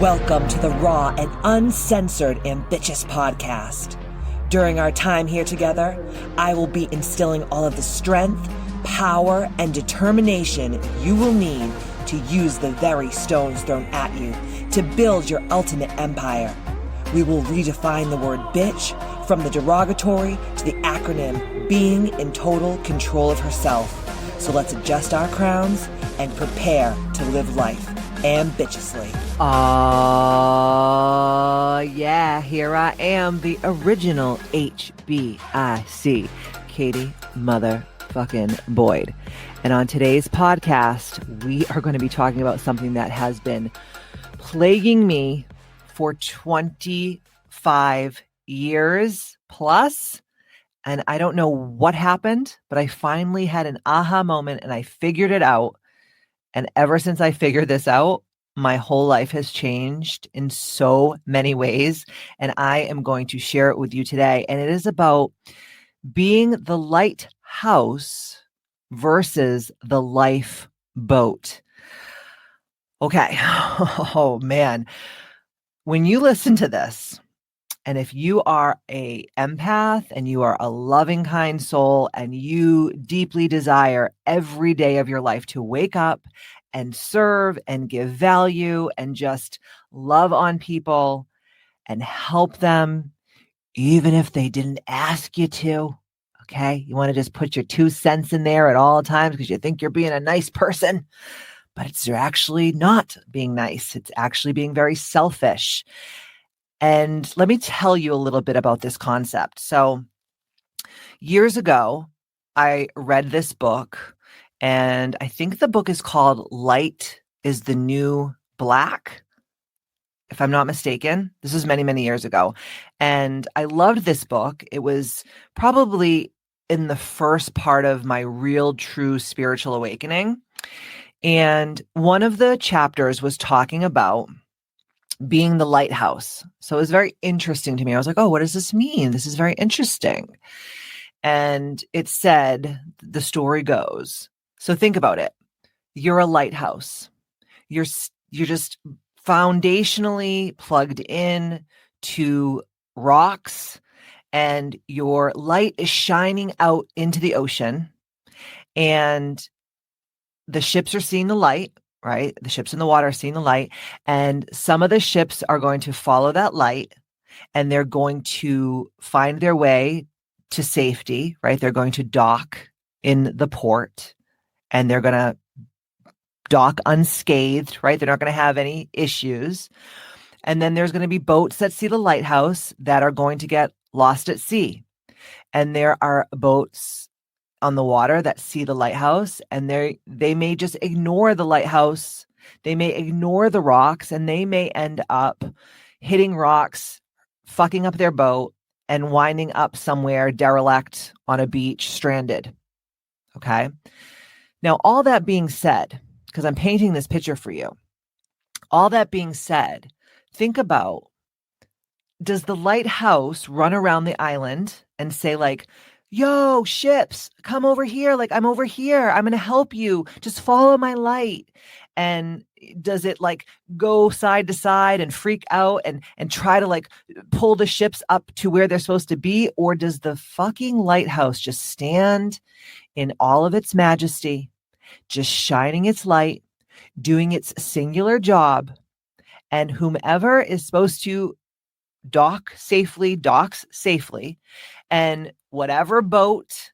Welcome to the raw and uncensored Ambitious podcast. During our time here together, I will be instilling all of the strength, power, and determination you will need to use the very stones thrown at you to build your ultimate empire. We will redefine the word bitch from the derogatory to the acronym being in total control of herself. So let's adjust our crowns and prepare to live life ambitiously. Yeah, here I am, the original HBIC, Katie motherfucking Boyd. And on today's podcast, we are going to be talking about something that has been plaguing me for 25 years plus. And I don't know what happened, but I finally had an aha moment and I figured it out. And ever since I figured this out, my whole life has changed in so many ways. And I am going to share it with you today. And it is about being the lighthouse versus the lifeboat. Okay. Oh, man. When you listen to this, and if you are a empath and you are a loving, kind soul and you deeply desire every day of your life to wake up and serve and give value and just love on people and help them, even if they didn't ask you to, okay? You want to just put your 2 cents in there at all times because you think you're being a nice person, but it's actually not being nice. It's actually being very selfish. And let me tell you a little bit about this concept. So years ago, I read this book, and I think the book is called Light is the New Black, if I'm not mistaken. This is many, many years ago. And I loved this book. It was probably in the first part of my real, true spiritual awakening. And one of the chapters was talking about being the lighthouse. So it was very interesting to me. I was like, oh, what does this mean? This is very interesting. And it said, the story goes, so think about it. You're a lighthouse. You're just foundationally plugged in to rocks, and your light is shining out into the ocean, and the ships are seeing the light. Right? The ships in the water are seeing the light, and some of the ships are going to follow that light, and they're going to find their way to safety, right? They're going to dock in the port, and they're going to dock unscathed, right? They're not going to have any issues. And then there's going to be boats that see the lighthouse that are going to get lost at sea. And there are boats on the water that see the lighthouse, and they may just ignore the lighthouse. They may ignore the rocks, and they may end up hitting rocks, fucking up their boat, and winding up somewhere derelict on a beach, stranded. Okay. Now, all that being said, because I'm painting this picture for you, all that being said, think about, does the lighthouse run around the island and say like, yo, ships, come over here. Like, I'm over here. I'm going to help you. Just follow my light. And does it like go side to side and freak out and try to like pull the ships up to where they're supposed to be? Or does the fucking lighthouse just stand in all of its majesty, just shining its light, doing its singular job, and whomever is supposed to docks safely, and whatever boat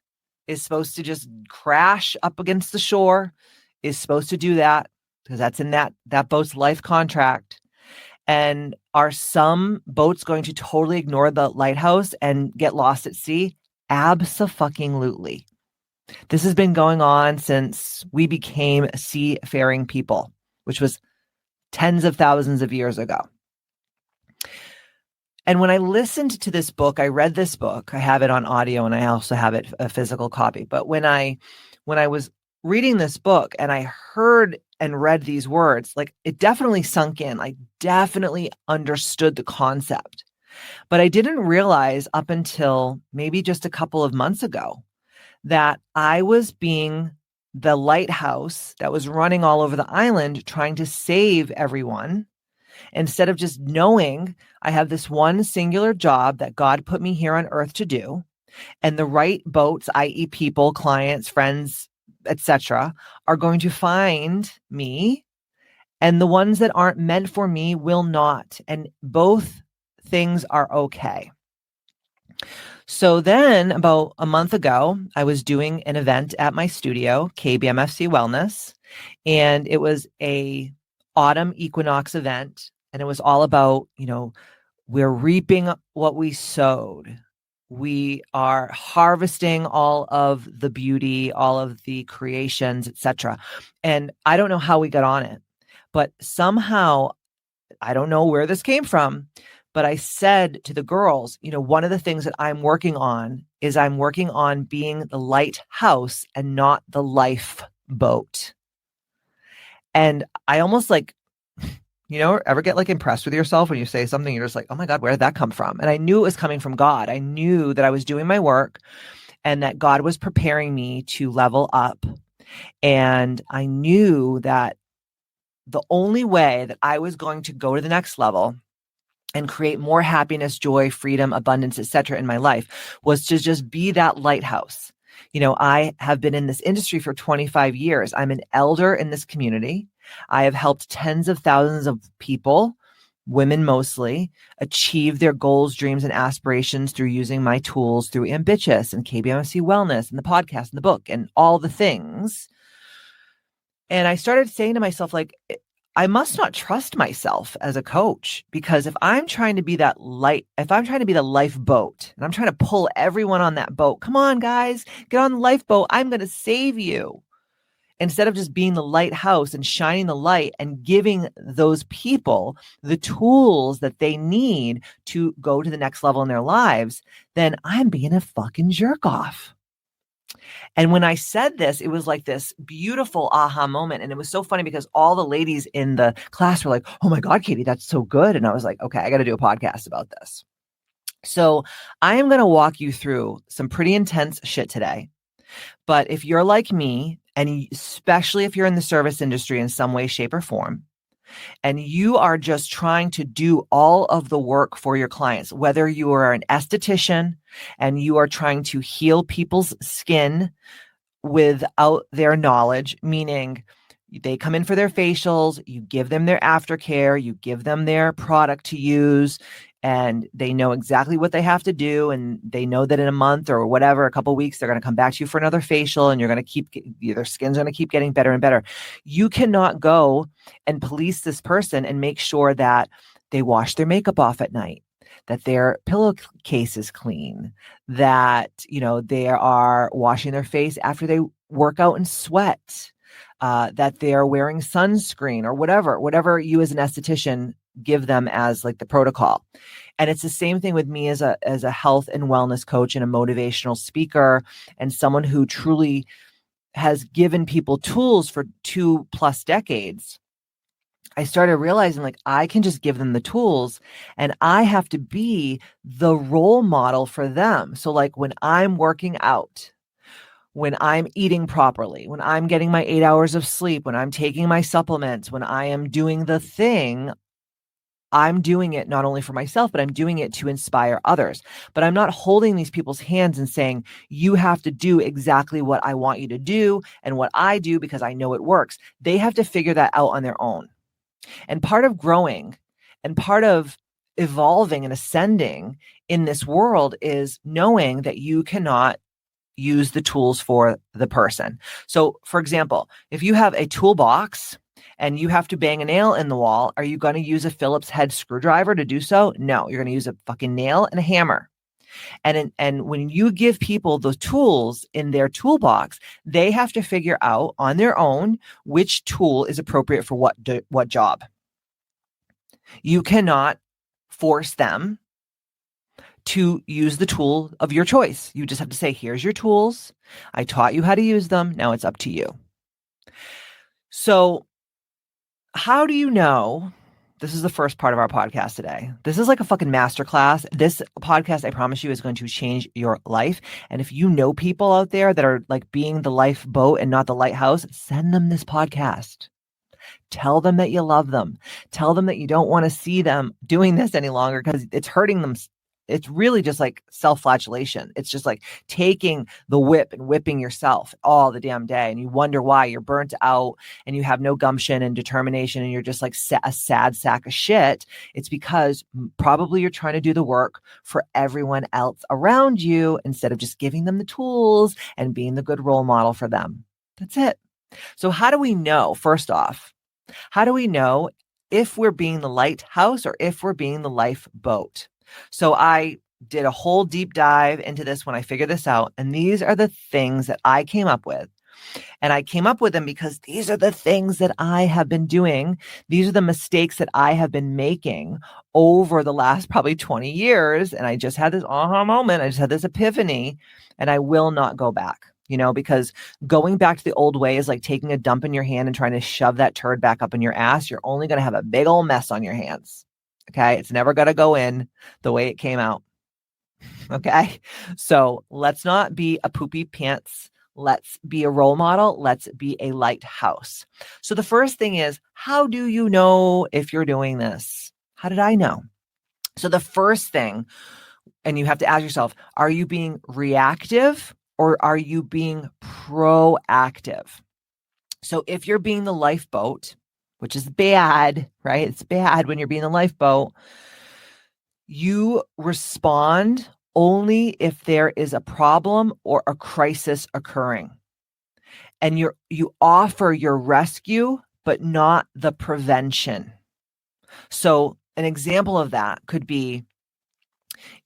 is supposed to just crash up against the shore is supposed to do that, because that's in that boat's life contract. And are some boats going to totally ignore the lighthouse and get lost at sea? Abso-fucking-lutely. This has been going on since we became seafaring people, which was tens of thousands of years ago. And when I listened to this book, I read this book, I have it on audio and I also have it a physical copy. But when I was reading this book and I heard and read these words, like it definitely sunk in. I definitely understood the concept, but I didn't realize up until maybe just a couple of months ago that I was being the lighthouse that was running all over the island, trying to save everyone instead of just knowing I have this one singular job that God put me here on earth to do, and the right boats, i.e. people, clients, friends, etc., are going to find me, and the ones that aren't meant for me will not. And both things are okay. So then about a month ago, I was doing an event at my studio, KBMFC Wellness, and it was a autumn equinox event. And it was all about, we're reaping what we sowed. We are harvesting all of the beauty, all of the creations, etc. And I don't know how we got on it, but somehow, I don't know where this came from, but I said to the girls, one of the things that I'm working on is I'm working on being the lighthouse and not the lifeboat. And I almost ever get impressed with yourself when you say something, you're just like, oh my God, where did that come from? And I knew it was coming from God. I knew that I was doing my work and that God was preparing me to level up. And I knew that the only way that I was going to go to the next level and create more happiness, joy, freedom, abundance, etc. in my life was to just be that lighthouse. I have been in this industry for 25 years. I'm an elder in this community. I have helped tens of thousands of people, women mostly, achieve their goals, dreams, and aspirations through using my tools through Ambitious and KBMC Wellness and the podcast and the book and all the things. And I started saying to myself, I must not trust myself as a coach, because if I'm trying to be that if I'm trying to be the lifeboat and I'm trying to pull everyone on that boat, come on, guys, get on the lifeboat. I'm going to save you. Instead of just being the lighthouse and shining the light and giving those people the tools that they need to go to the next level in their lives, then I'm being a fucking jerk off. And when I said this, it was like this beautiful aha moment. And it was so funny because all the ladies in the class were like, oh my God, Katie, that's so good. And I was like, okay, I got to do a podcast about this. So I am going to walk you through some pretty intense shit today. But if you're like me, and especially if you're in the service industry in some way, shape, or form, and you are just trying to do all of the work for your clients, whether you are an esthetician and you are trying to heal people's skin without their knowledge, meaning they come in for their facials, you give them their aftercare, you give them their product to use, and they know exactly what they have to do. And they know that in a month or whatever, a couple of weeks, they're going to come back to you for another facial and you're going to their skin's going to keep getting better and better. You cannot go and police this person and make sure that they wash their makeup off at night, that their pillowcase is clean, that, they are washing their face after they work out and sweat, that they're wearing sunscreen or whatever you as an esthetician give them as the protocol. And it's the same thing with me as a health and wellness coach and a motivational speaker and someone who truly has given people tools for 2+ decades. I started realizing I can just give them the tools and I have to be the role model for them. So when I'm working out, when I'm eating properly, when I'm getting my 8 hours of sleep, when I'm taking my supplements, when I am doing the thing, I'm doing it not only for myself, but I'm doing it to inspire others. But I'm not holding these people's hands and saying, you have to do exactly what I want you to do and what I do because I know it works. They have to figure that out on their own. And part of growing and part of evolving and ascending in this world is knowing that you cannot use the tools for the person. So, for example, if you have a toolbox and you have to bang a nail in the wall, are you going to use a Phillips head screwdriver to do so? No, you're going to use a fucking nail and a hammer. And when you give people the tools in their toolbox, they have to figure out on their own which tool is appropriate for what job. You cannot force them to use the tool of your choice. You just have to say, here's your tools. I taught you how to use them. Now it's up to you. So how do you know? This is the first part of our podcast today. This is like a fucking masterclass. This podcast, I promise you, is going to change your life. And if you know people out there that are being the lifeboat and not the lighthouse, send them this podcast. Tell them that you love them. Tell them that you don't want to see them doing this any longer because it's hurting them. It's really just like self-flagellation. It's just like taking the whip and whipping yourself all the damn day. And you wonder why you're burnt out and you have no gumption and determination and you're just like a sad sack of shit. It's because probably you're trying to do the work for everyone else around you instead of just giving them the tools and being the good role model for them. That's it. So how do we know, first off, how do we know if we're being the lighthouse or if we're being the lifeboat? So I did a whole deep dive into this when I figured this out. And these are the things that I came up with. And I came up with them because these are the things that I have been doing. These are the mistakes that I have been making over the last probably 20 years. And I just had this aha moment. I just had this epiphany and I will not go back. Because going back to the old way is like taking a dump in your hand and trying to shove that turd back up in your ass. You're only going to have a big old mess on your hands. Okay. It's never going to go in the way it came out. Okay. So let's not be a poopy pants. Let's be a role model. Let's be a lighthouse. So the first thing is, how do you know if you're doing this? How did I know? So the first thing, and you have to ask yourself, are you being reactive or are you being proactive? So if you're being the lifeboat, which is bad, right? It's bad when you're being the lifeboat. You respond only if there is a problem or a crisis occurring. And you offer your rescue, but not the prevention. So an example of that could be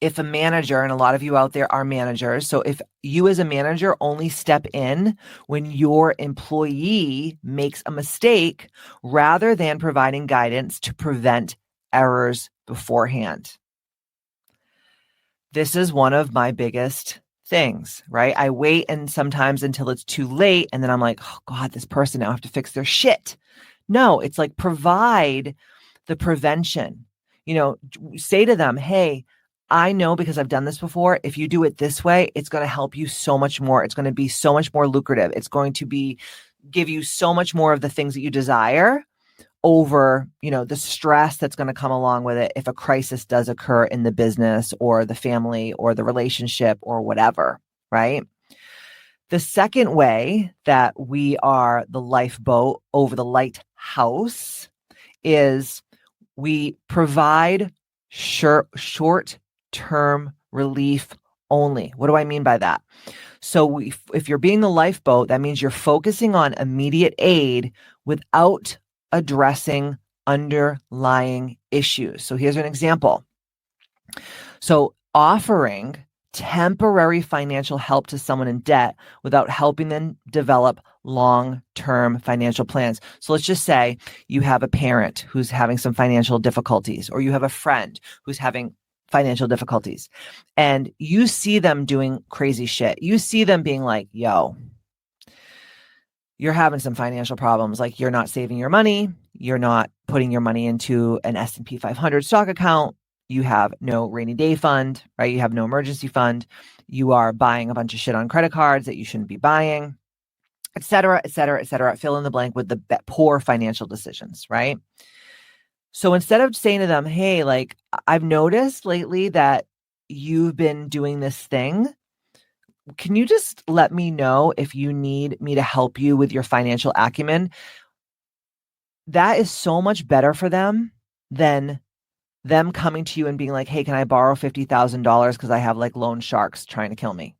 if a manager, and a lot of you out there are managers, so if you as a manager only step in when your employee makes a mistake rather than providing guidance to prevent errors beforehand. This is one of my biggest things, right? I wait and sometimes until it's too late. And then I'm like, oh God, this person now I have to fix their shit. No, it's like provide the prevention, say to them, hey, I know because I've done this before. If you do it this way, it's going to help you so much more. It's going to be so much more lucrative. It's going to give you so much more of the things that you desire over, the stress that's going to come along with it if a crisis does occur in the business or the family or the relationship or whatever, right? The second way that we are the lifeboat over the lighthouse is we provide short-term relief only. What do I mean by that? So if you're being the lifeboat, that means you're focusing on immediate aid without addressing underlying issues. So here's an example. So offering temporary financial help to someone in debt without helping them develop long-term financial plans. So let's just say you have a parent who's having some financial difficulties, or you have a friend who's having financial difficulties, and you see them doing crazy shit. You see them being like, yo, you're having some financial problems. Like you're not saving your money. You're not putting your money into an S&P 500 stock account. You have no rainy day fund, right? You have no emergency fund. You are buying a bunch of shit on credit cards that you shouldn't be buying, et cetera, et cetera, et cetera. Fill in the blank with the poor financial decisions, right? So instead of saying to them, hey, like I've noticed lately that you've been doing this thing, can you just let me know if you need me to help you with your financial acumen? That is so much better for them than them coming to you and being like, hey, can I borrow $50,000 because I have like loan sharks trying to kill me?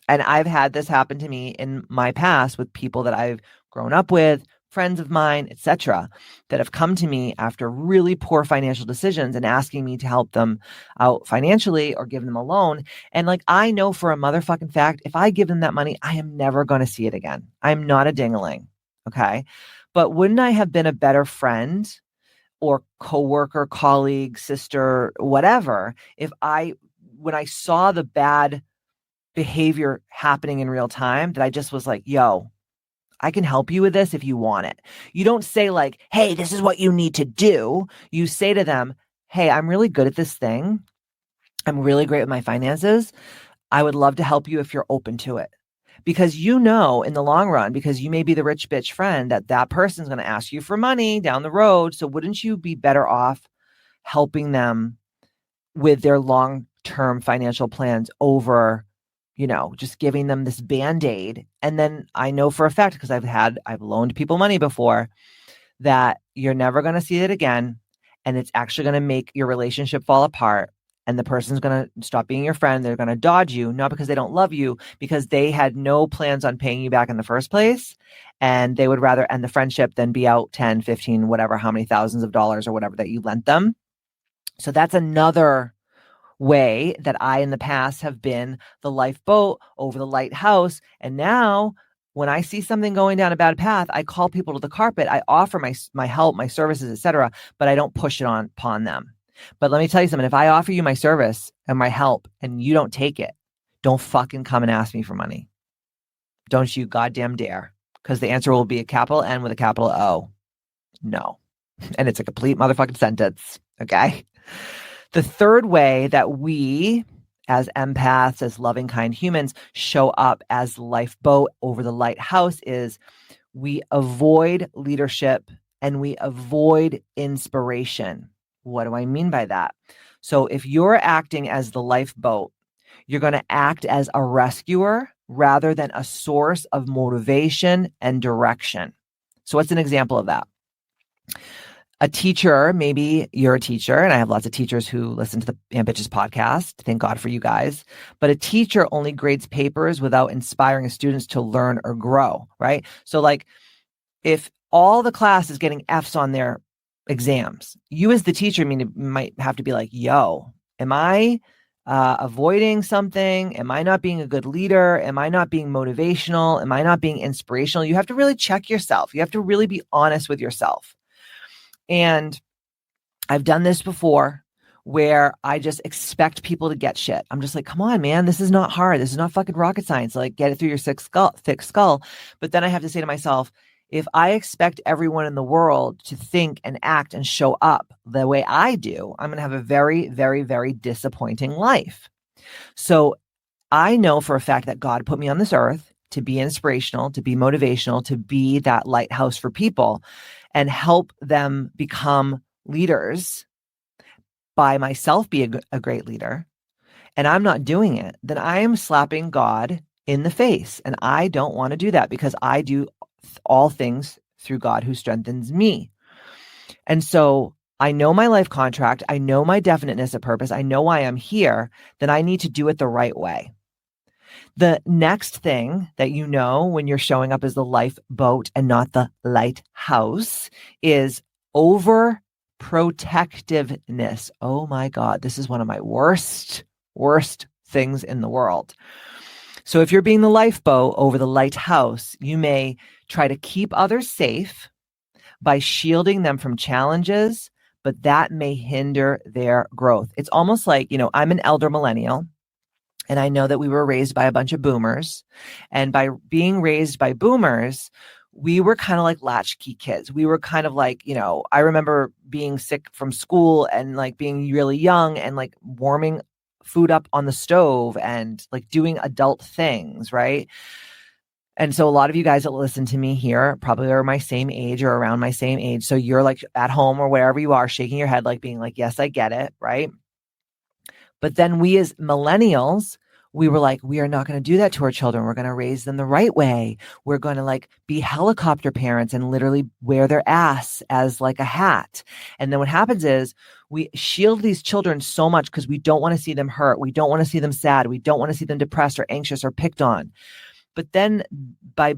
And I've had this happen to me in my past with people that I've grown up with, friends of mine, etc., that have come to me after really poor financial decisions and asking me to help them out financially or give them a loan. And like, I know for a motherfucking fact, if I give them that money, I am never going to see it again. I'm not a ding-a-ling. Okay. But wouldn't I have been a better friend or coworker, colleague, sister, whatever, when I saw the bad behavior happening in real time, that I just was like, yo, I can help you with this if you want it. You don't say like, hey, this is what you need to do. You say to them, hey, I'm really good at this thing. I'm really great with my finances. I would love to help you if you're open to it. because you know in the long run, because you may be the rich bitch friend, that person's going to ask you for money down the road. So wouldn't you be better off helping them with their long-term financial plans over, just giving them this Band-Aid? And then I know for a fact, because I've loaned people money before, that you're never going to see it again. And it's actually going to make your relationship fall apart. And the person's going to stop being your friend. They're going to dodge you, not because they don't love you, because they had no plans on paying you back in the first place. And they would rather end the friendship than be out 10, 15, whatever, how many thousands of dollars or whatever that you lent them. So that's another way that I in the past have been the lifeboat over the lighthouse. And now when I see something going down a bad path, I call people to the carpet. I offer my help, my services, etc., but I don't push it upon them. But let me tell you something. If I offer you my service and my help and you don't take it, don't fucking come and ask me for money. Don't you goddamn dare. Because the answer will be a capital N with a capital O. No. And it's a complete motherfucking sentence. Okay. The third way that we, as empaths, as loving, kind humans, show up as lifeboat over the lighthouse is we avoid leadership and we avoid inspiration. What do I mean by that? So if you're acting as the lifeboat, you're going to act as a rescuer rather than a source of motivation and direction. So what's an example of that? A teacher, maybe you're a teacher, and I have lots of teachers who listen to the Ambitious podcast. Thank God for you guys. But a teacher only grades papers without inspiring students to learn or grow, right? So like if all the class is getting Fs on their exams, you as the teacher might have to be like, yo, am I avoiding something? Am I not being a good leader? Am I not being motivational? Am I not being inspirational? You have to really check yourself. You have to really be honest with yourself. And I've done this before where I just expect people to get shit. I'm just like, come on, man, this is not hard. This is not fucking rocket science. Like, get it through your thick skull. But then I have to say to myself, if I expect everyone in the world to think and act and show up the way I do, I'm going to have a very, very, very disappointing life. So I know for a fact that God put me on this earth to be inspirational, to be motivational, to be that lighthouse for people and help them become leaders by myself be a great leader, and I'm not doing it, then I am slapping God in the face. And I don't want to do that because I do all things through God who strengthens me. And so I know my life contract. I know my definiteness of purpose. I know why I'm here. Then I need to do it the right way. The next thing that you know when you're showing up as the lifeboat and not the lighthouse is overprotectiveness. Oh my God, this is one of my worst things in the world. So if you're being the lifeboat over the lighthouse, you may try to keep others safe by shielding them from challenges, but that may hinder their growth. It's almost like, I'm an elder millennial. And I know that we were raised by a bunch of boomers. And by being raised by boomers, we were kind of like latchkey kids. We were kind of like, I remember being sick from school and like being really young and like warming food up on the stove and like doing adult things, right? And so a lot of you guys that listen to me here probably are my same age or around my same age. So you're like at home or wherever you are, shaking your head, like being like, yes, I get it, right? But then we as millennials, we were like, we are not going to do that to our children. We're going to raise them the right way. We're going to like be helicopter parents and literally wear their ass as like a hat. And then what happens is we shield these children so much because we don't want to see them hurt. We don't want to see them sad. We don't want to see them depressed or anxious or picked on. But then by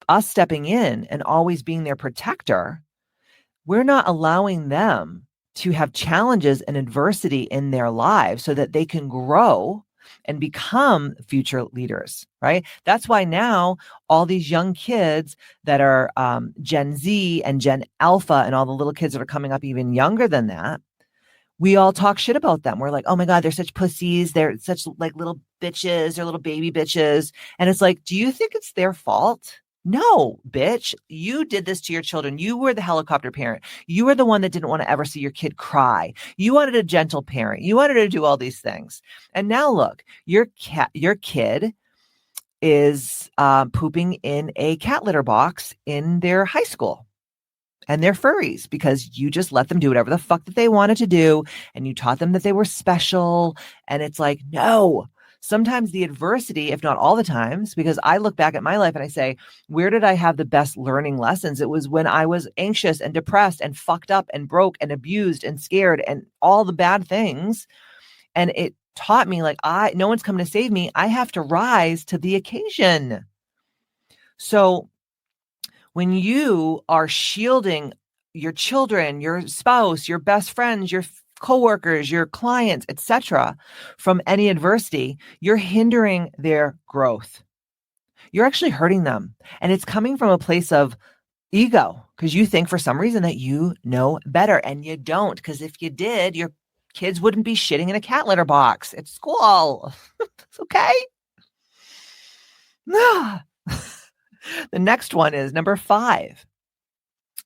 us stepping in and always being their protector, we're not allowing them to have challenges and adversity in their lives so that they can grow and become future leaders, right? That's why now all these young kids that are Gen Z and Gen Alpha and all the little kids that are coming up even younger than that, we all talk shit about them. We're like, oh my God, they're such pussies. They're such like little bitches. They're little baby bitches. And it's like, do you think it's their fault? No, bitch, you did this to your children. You were the helicopter parent. You were the one that didn't want to ever see your kid cry. You wanted a gentle parent. You wanted to do all these things. And now look, your kid is pooping in a cat litter box in their high school. And they're furries because you just let them do whatever the fuck that they wanted to do. And you taught them that they were special. And it's like, no, sometimes the adversity, if not all the times, because I look back at my life and I say, where did I have the best learning lessons? It was when I was anxious and depressed and fucked up and broke and abused and scared and all the bad things. And it taught me like, no one's coming to save me. I have to rise to the occasion. So when you are shielding your children, your spouse, your best friends, your coworkers, your clients, etc., from any adversity, you're hindering their growth. You're actually hurting them. And it's coming from a place of ego because you think for some reason that you know better, and you don't. Because if you did, your kids wouldn't be shitting in a cat litter box at school. It's okay. The next one is number 5.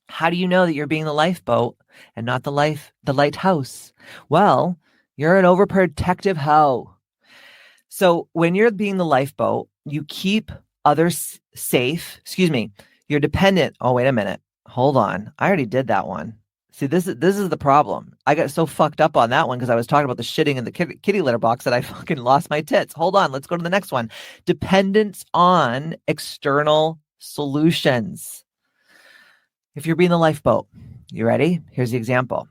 How do you know that you're being the lifeboat and not the lighthouse? Well, you're an overprotective hoe. So when you're being the lifeboat, you keep others safe. You're dependent. Oh, wait a minute. Hold on. I already did that one. See, this is the problem. I got so fucked up on that one because I was talking about the shitting in the kitty litter box that I fucking lost my tits. Hold on. Let's go to the next one. Dependence on external solutions. If you're being the lifeboat, you ready? Here's the example.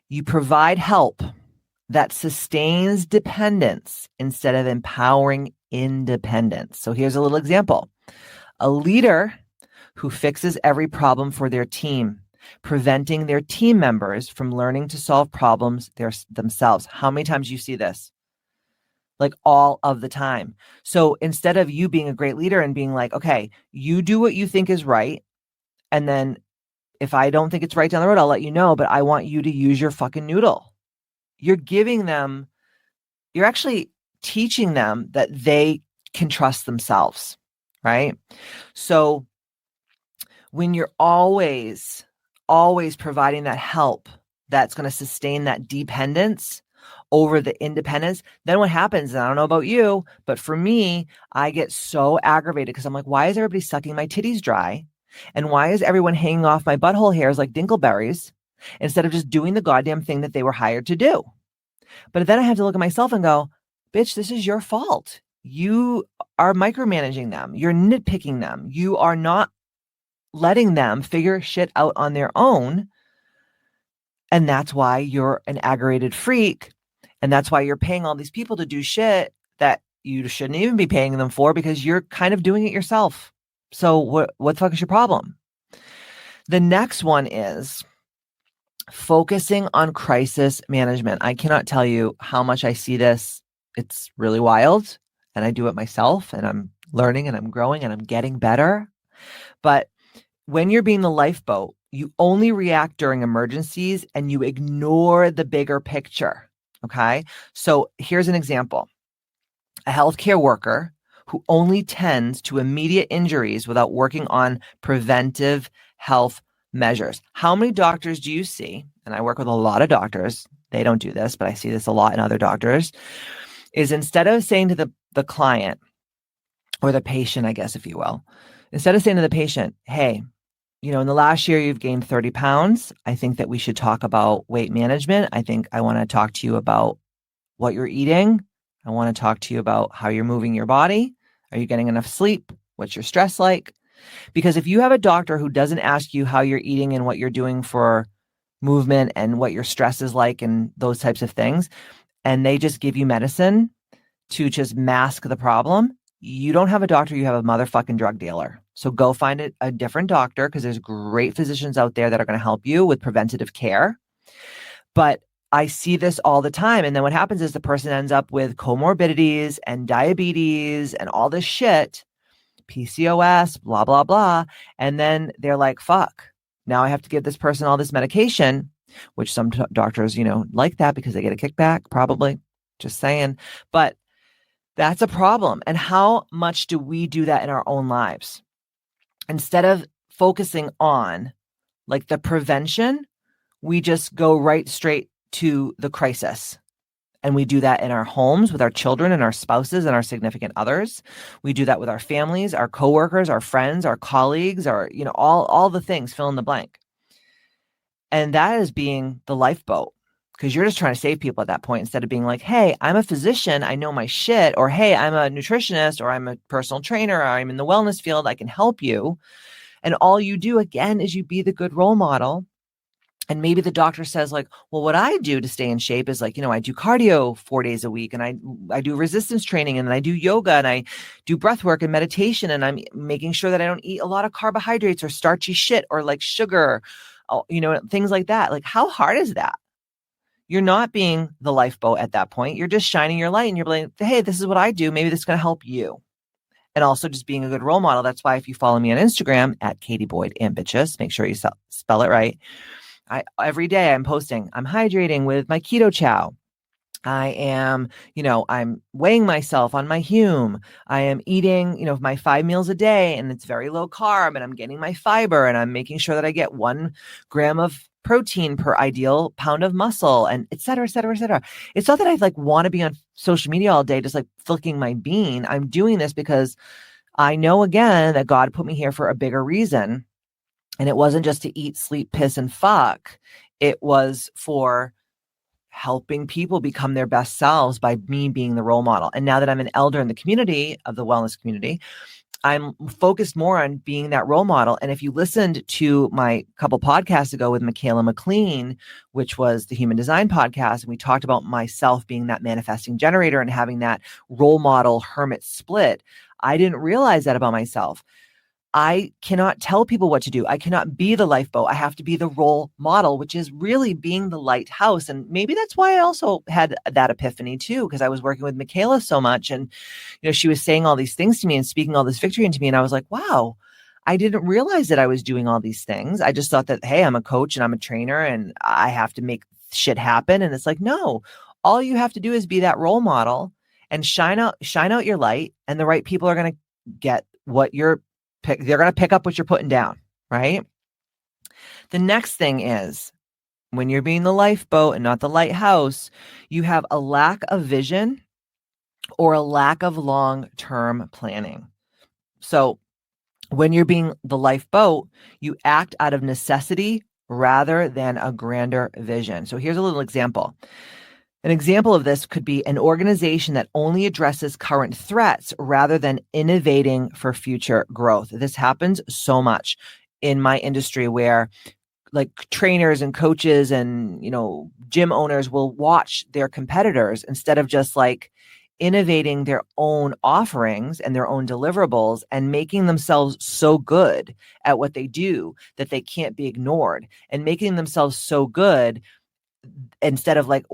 You provide help that sustains dependence instead of empowering independence. So here's a little example. A leader who fixes every problem for their team, preventing their team members from learning to solve problems themselves. How many times do you see this? Like all of the time. So instead of you being a great leader and being like, okay, you do what you think is right. And then if I don't think it's right down the road, I'll let you know, but I want you to use your fucking noodle. You're actually teaching them that they can trust themselves, right? So when you're always providing that help that's going to sustain that dependence over the independence, then what happens, and I don't know about you, but for me, I get so aggravated because I'm like, why is everybody sucking my titties dry? And why is everyone hanging off my butthole hairs like dingleberries instead of just doing the goddamn thing that they were hired to do? But then I have to look at myself and go, bitch, this is your fault. You are micromanaging them. You're nitpicking them. You are not letting them figure shit out on their own. And that's why you're an aggravated freak. And that's why you're paying all these people to do shit that you shouldn't even be paying them for because you're kind of doing it yourself. So what the fuck is your problem? The next one is focusing on crisis management. I cannot tell you how much I see this. It's really wild. And I do it myself. And I'm learning and I'm growing and I'm getting better. But when you're being the lifeboat, you only react during emergencies and you ignore the bigger picture. Okay. So here's an example. A healthcare worker who only tends to immediate injuries without working on preventive health measures. How many doctors do you see? And I work with a lot of doctors. They don't do this, but I see this a lot in other doctors. Is instead of saying to the client or the patient, I guess, if you will, instead of saying to the patient, hey, in the last year you've gained 30 pounds. I think that we should talk about weight management. I want to talk to you about what you're eating. I want to talk to you about how you're moving your body. Are you getting enough sleep? What's your stress like? Because if you have a doctor who doesn't ask you how you're eating and what you're doing for movement and what your stress is like and those types of things, and they just give you medicine to just mask the problem, you don't have a doctor, you have a motherfucking drug dealer. So go find a different doctor because there's great physicians out there that are going to help you with preventative care. But I see this all the time. And then what happens is the person ends up with comorbidities and diabetes and all this shit, PCOS, blah, blah, blah. And then they're like, fuck, now I have to give this person all this medication, which some doctors, like that because they get a kickback, probably. Just saying. But that's a problem. And how much do we do that in our own lives? Instead of focusing on the prevention, we just go right straight to the crisis. And we do that in our homes with our children and our spouses and our significant others. We do that with our families, our coworkers, our friends, our colleagues, all the things, fill in the blank. And that is being the lifeboat, because you're just trying to save people at that point instead of being like, hey, I'm a physician, I know my shit, or hey, I'm a nutritionist, or I'm a personal trainer, or I'm in the wellness field, I can help you. And all you do again is you be the good role model. And maybe the doctor says like, well, what I do to stay in shape is like, I do cardio 4 days a week, and I do resistance training, and I do yoga, and I do breath work and meditation. And I'm making sure that I don't eat a lot of carbohydrates or starchy shit or like sugar, things like that. Like, how hard is that? You're not being the lifeboat at that point. You're just shining your light and you're like, hey, this is what I do. Maybe this is going to help you. And also just being a good role model. That's why if you follow me on Instagram at Katie Boyd Ambitious, make sure you spell it right. Every day I'm posting, I'm hydrating with my keto chow. I am, I'm weighing myself on my Hume. I am eating, my 5 meals a day, and it's very low carb, and I'm getting my fiber, and I'm making sure that I get 1 gram of protein per ideal pound of muscle, and et cetera, et cetera, et cetera. It's not that I like want to be on social media all day, just like flicking my bean. I'm doing this because I know, again, that God put me here for a bigger reason. And it wasn't just to eat, sleep, piss, and fuck. It was for helping people become their best selves by me being the role model. And now that I'm an elder in the community of the wellness community, I'm focused more on being that role model. And if you listened to my couple podcasts ago with Michaela McLean, which was the Human Design podcast, and we talked about myself being that manifesting generator and having that role model hermit split, I didn't realize that about myself. I cannot tell people what to do. I cannot be the lifeboat. I have to be the role model, which is really being the lighthouse. And maybe that's why I also had that epiphany too, because I was working with Michaela so much. And, she was saying all these things to me and speaking all this victory into me. And I was like, wow, I didn't realize that I was doing all these things. I just thought that, hey, I'm a coach and I'm a trainer and I have to make shit happen. And it's like, no, all you have to do is be that role model and shine out your light, and the right people are going to get what they're going to pick up what you're putting down, right? The next thing is, when you're being the lifeboat and not the lighthouse, you have a lack of vision or a lack of long-term planning. So when you're being the lifeboat, you act out of necessity rather than a grander vision. So here's a little example. An example of this could be an organization that only addresses current threats rather than innovating for future growth. This happens so much in my industry where like trainers and coaches and, gym owners will watch their competitors instead of just like innovating their own offerings and their own deliverables and making themselves so good at what they do that they can't be ignored, and making themselves so good instead of like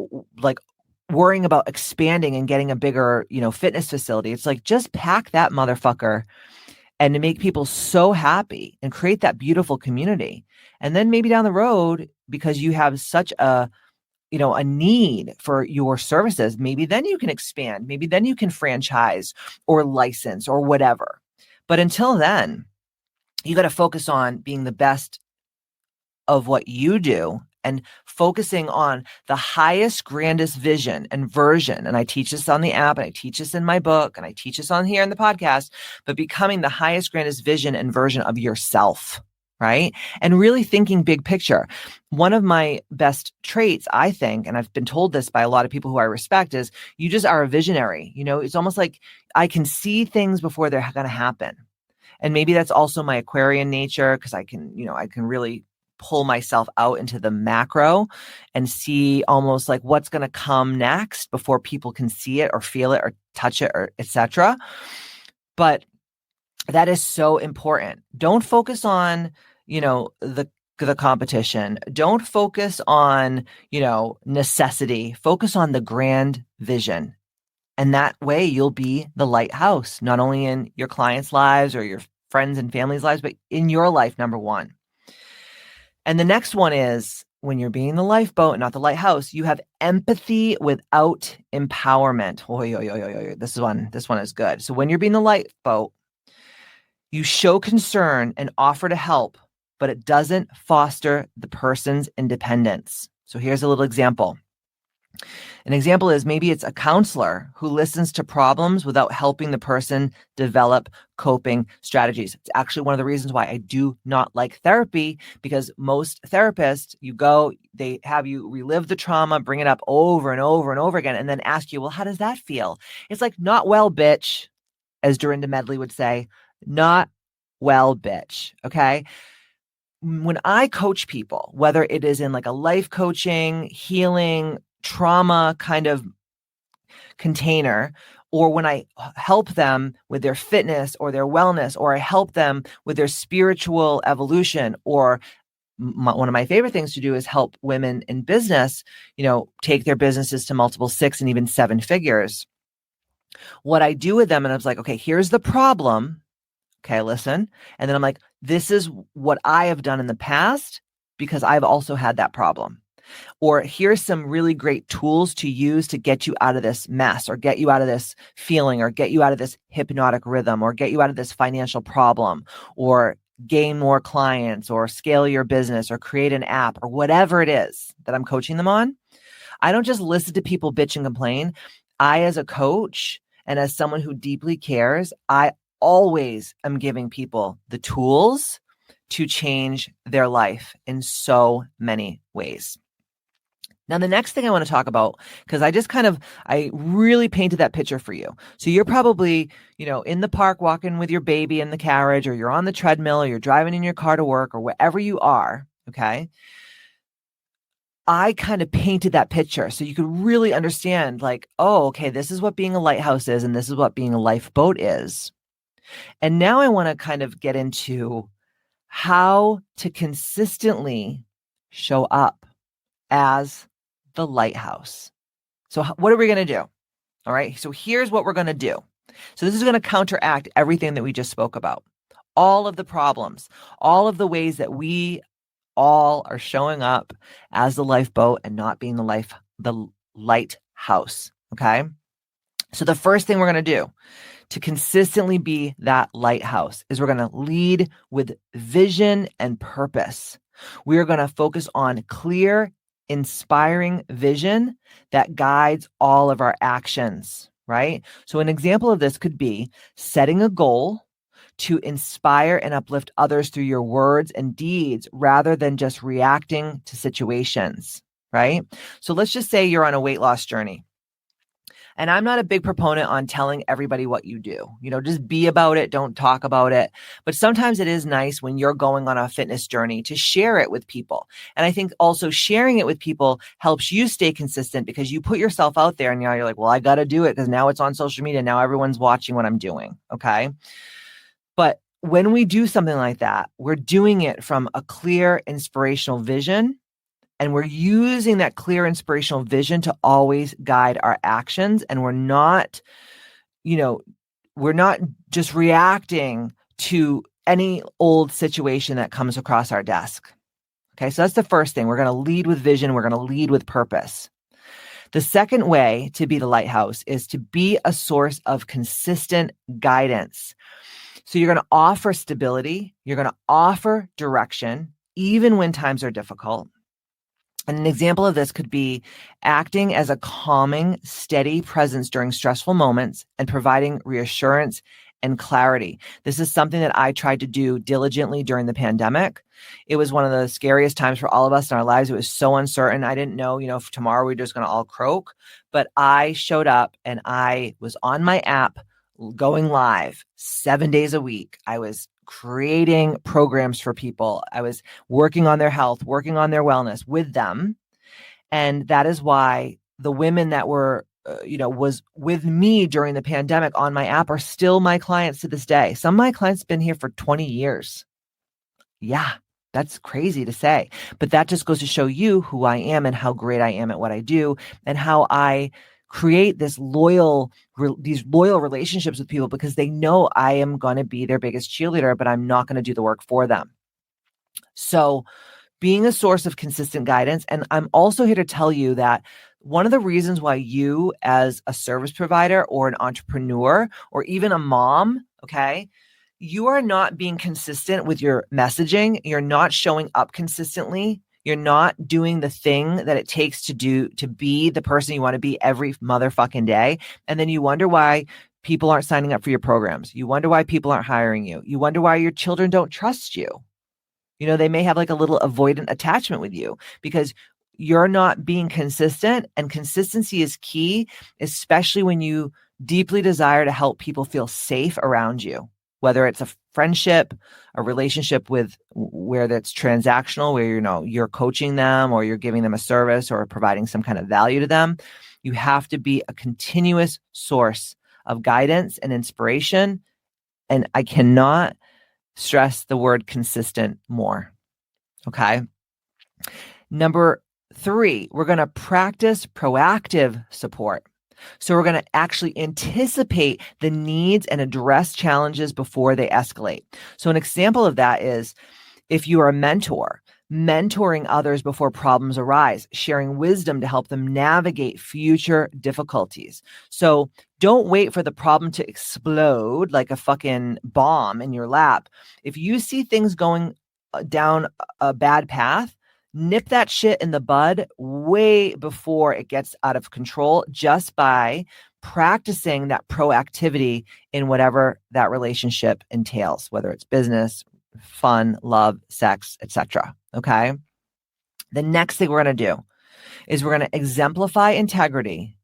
worrying about expanding and getting a bigger, fitness facility. It's like, just pack that motherfucker and to make people so happy and create that beautiful community. And then maybe down the road, because you have such a need for your services, maybe then you can expand, maybe then you can franchise or license or whatever. But until then, you got to focus on being the best of what you do and focusing on the highest, grandest vision and version. And I teach this on the app, and I teach this in my book, and I teach this on here in the podcast, but becoming the highest, grandest vision and version of yourself, right? And really thinking big picture. One of my best traits, I think, and I've been told this by a lot of people who I respect, is you just are a visionary. It's almost like I can see things before they're going to happen. And maybe that's also my Aquarian nature, because I can really pull myself out into the macro and see almost like what's going to come next before people can see it or feel it or touch it or etc. But that is so important. Don't focus on, the competition. Don't focus on, necessity. Focus on the grand vision. And that way you'll be the lighthouse, not only in your clients' lives or your friends and family's lives, but in your life, number one. And the next one is, when you're being the lifeboat, not the lighthouse, you have empathy without empowerment. This one is good. So when you're being the lifeboat, you show concern and offer to help, but it doesn't foster the person's independence. So here's a little example. An example is maybe it's a counselor who listens to problems without helping the person develop coping strategies. It's actually one of the reasons why I do not like therapy, because most therapists, you go, they have you relive the trauma, bring it up over and over and over again, and then ask you, well, how does that feel? It's like, not well, bitch, as Dorinda Medley would say, not well, bitch. Okay. When I coach people, whether it is in like a life coaching, healing, trauma kind of container, or when I help them with their fitness or their wellness, or I help them with their spiritual evolution, or one of my favorite things to do is help women in business, take their businesses to multiple 6 and even 7 figures. What I do with them, and I was like, okay, here's the problem. Okay, listen. And then I'm like, this is what I have done in the past because I've also had that problem. Or here's some really great tools to use to get you out of this mess, or get you out of this feeling, or get you out of this hypnotic rhythm, or get you out of this financial problem, or gain more clients, or scale your business, or create an app, or whatever it is that I'm coaching them on. I don't just listen to people bitch and complain. I, as a coach and as someone who deeply cares, I always am giving people the tools to change their life in so many ways. Now, the next thing I want to talk about, because I really painted that picture for you. So you're probably, in the park walking with your baby in the carriage, or you're on the treadmill, or you're driving in your car to work, or wherever you are. Okay. I kind of painted that picture so you could really understand, like, oh, okay, this is what being a lighthouse is, and this is what being a lifeboat is. And now I want to kind of get into how to consistently show up as the lighthouse. So what are we going to do? All right. So here's what we're going to do. So this is going to counteract everything that we just spoke about. All of the problems, all of the ways that we all are showing up as the lifeboat and not being the lighthouse. Okay. So the first thing we're going to do to consistently be that lighthouse is we're going to lead with vision and purpose. We are going to focus on clear, inspiring vision that guides all of our actions, right? So an example of this could be setting a goal to inspire and uplift others through your words and deeds rather than just reacting to situations, right? So let's just say you're on a weight loss journey. And I'm not a big proponent on telling everybody what you do. Just be about it. Don't talk about it. But sometimes it is nice when you're going on a fitness journey to share it with people. And I think also sharing it with people helps you stay consistent because you put yourself out there and now you're like, well, I got to do it because now it's on social media. Now everyone's watching what I'm doing. Okay. But when we do something like that, we're doing it from a clear, inspirational vision. And we're using that clear inspirational vision to always guide our actions. And we're not just reacting to any old situation that comes across our desk. Okay, so that's the first thing. We're going to lead with vision. We're going to lead with purpose. The second way to be the lighthouse is to be a source of consistent guidance. So you're going to offer stability. You're going to offer direction, even when times are difficult. And an example of this could be acting as a calming, steady presence during stressful moments and providing reassurance and clarity. This is something that I tried to do diligently during the pandemic. It was one of the scariest times for all of us in our lives. It was so uncertain. I didn't know, if tomorrow we're just going to all croak. But I showed up and I was on my app going live 7 days a week. I was creating programs for people. I was working on their health, working on their wellness with them. And that is why the women that were, was with me during the pandemic on my app are still my clients to this day. Some of my clients have been here for 20 years. Yeah, that's crazy to say. But that just goes to show you who I am and how great I am at what I do and how I create these loyal relationships with people because they know I am going to be their biggest cheerleader, but I'm not going to do the work for them. So being a source of consistent guidance. And I'm also here to tell you that one of the reasons why you as a service provider or an entrepreneur or even a mom, okay, you are not being consistent with your messaging. You're not showing up consistently. You're not doing the thing that it takes to be the person you want to be every motherfucking day. And then you wonder why people aren't signing up for your programs. You wonder why people aren't hiring you. You wonder why your children don't trust you. They may have like a little avoidant attachment with you because you're not being consistent, and consistency is key, especially when you deeply desire to help people feel safe around you, whether it's a friendship, a relationship with where that's transactional, where you're coaching them or you're giving them a service or providing some kind of value to them. You have to be a continuous source of guidance and inspiration. And I cannot stress the word consistent more. Okay. Number 3, we're going to practice proactive support. So we're going to actually anticipate the needs and address challenges before they escalate. So an example of that is if you are a mentor, mentoring others before problems arise, sharing wisdom to help them navigate future difficulties. So don't wait for the problem to explode like a fucking bomb in your lap. If you see things going down a bad path, nip that shit in the bud way before it gets out of control, just by practicing that proactivity in whatever that relationship entails, whether it's business, fun, love, sex, etc. Okay. The next thing we're going to do is we're going to exemplify integrity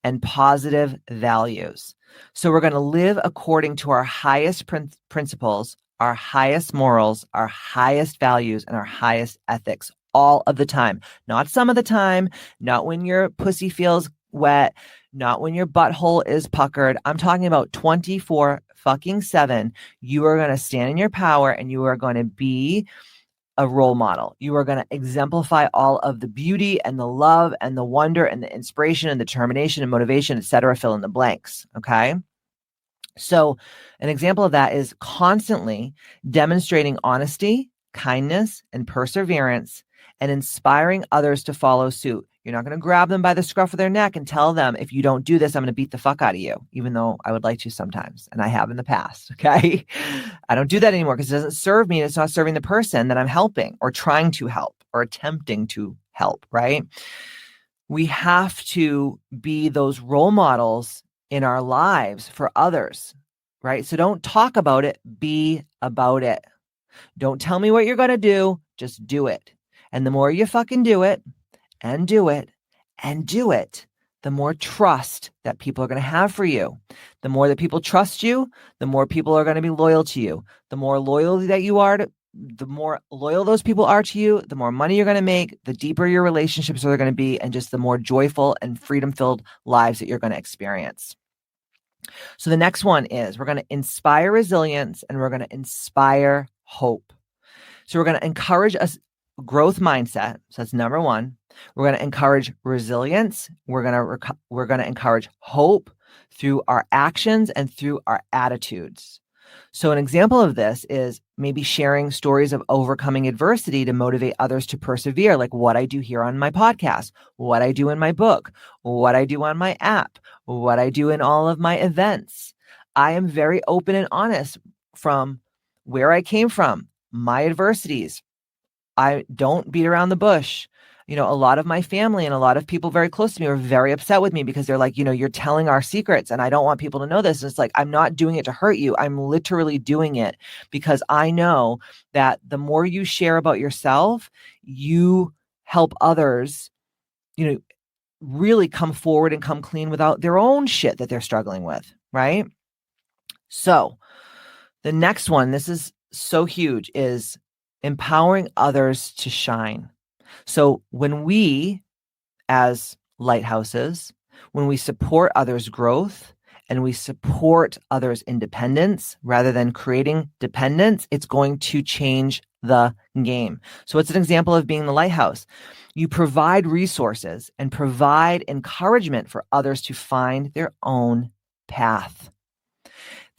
and positive values. So we're going to live according to our highest principles, our highest morals, our highest values, and our highest ethics all of the time. Not some of the time, not when your pussy feels wet, not when your butthole is puckered. I'm talking about 24/7. You are going to stand in your power and you are going to be a role model. You are going to exemplify all of the beauty and the love and the wonder and the inspiration and the determination and motivation, etc. Fill in the blanks. Okay. So an example of that is constantly demonstrating honesty, kindness, and perseverance, and inspiring others to follow suit. You're not going to grab them by the scruff of their neck and tell them, if you don't do this, I'm going to beat the fuck out of you, even though I would like to sometimes, and I have in the past, okay? I don't do that anymore because it doesn't serve me, and it's not serving the person that I'm helping or trying to help or attempting to help, right? We have to be those role models in our lives for others, right? So don't talk about it, be about it. Don't tell me what you're going to do, just do it. And the more you fucking do it and do it and do it, the more trust that people are going to have for you. The more that people trust you, the more people are going to be loyal to you. The more loyal that you are to, the more loyal those people are to you, the more money you're going to make, the deeper your relationships are going to be, and just the more joyful and freedom-filled lives that you're going to experience. So the next one is we're going to inspire resilience and we're going to inspire hope. So we're going to encourage a growth mindset. So that's number 1. We're going to encourage resilience. We're going to encourage hope through our actions and through our attitudes. So an example of this is maybe sharing stories of overcoming adversity to motivate others to persevere, like what I do here on my podcast, what I do in my book, what I do on my app, what I do in all of my events. I am very open and honest from where I came from, my adversities. I don't beat around the bush. A lot of my family and a lot of people very close to me are very upset with me because they're like, you're telling our secrets and I don't want people to know this. And it's like, I'm not doing it to hurt you. I'm literally doing it because I know that the more you share about yourself, you help others, really come forward and come clean without their own shit that they're struggling with. Right. So the next one, this is so huge, is empowering others to shine. So when we, as lighthouses, when we support others' growth and we support others' independence rather than creating dependence, it's going to change the game. So it's an example of being the lighthouse. You provide resources and provide encouragement for others to find their own path.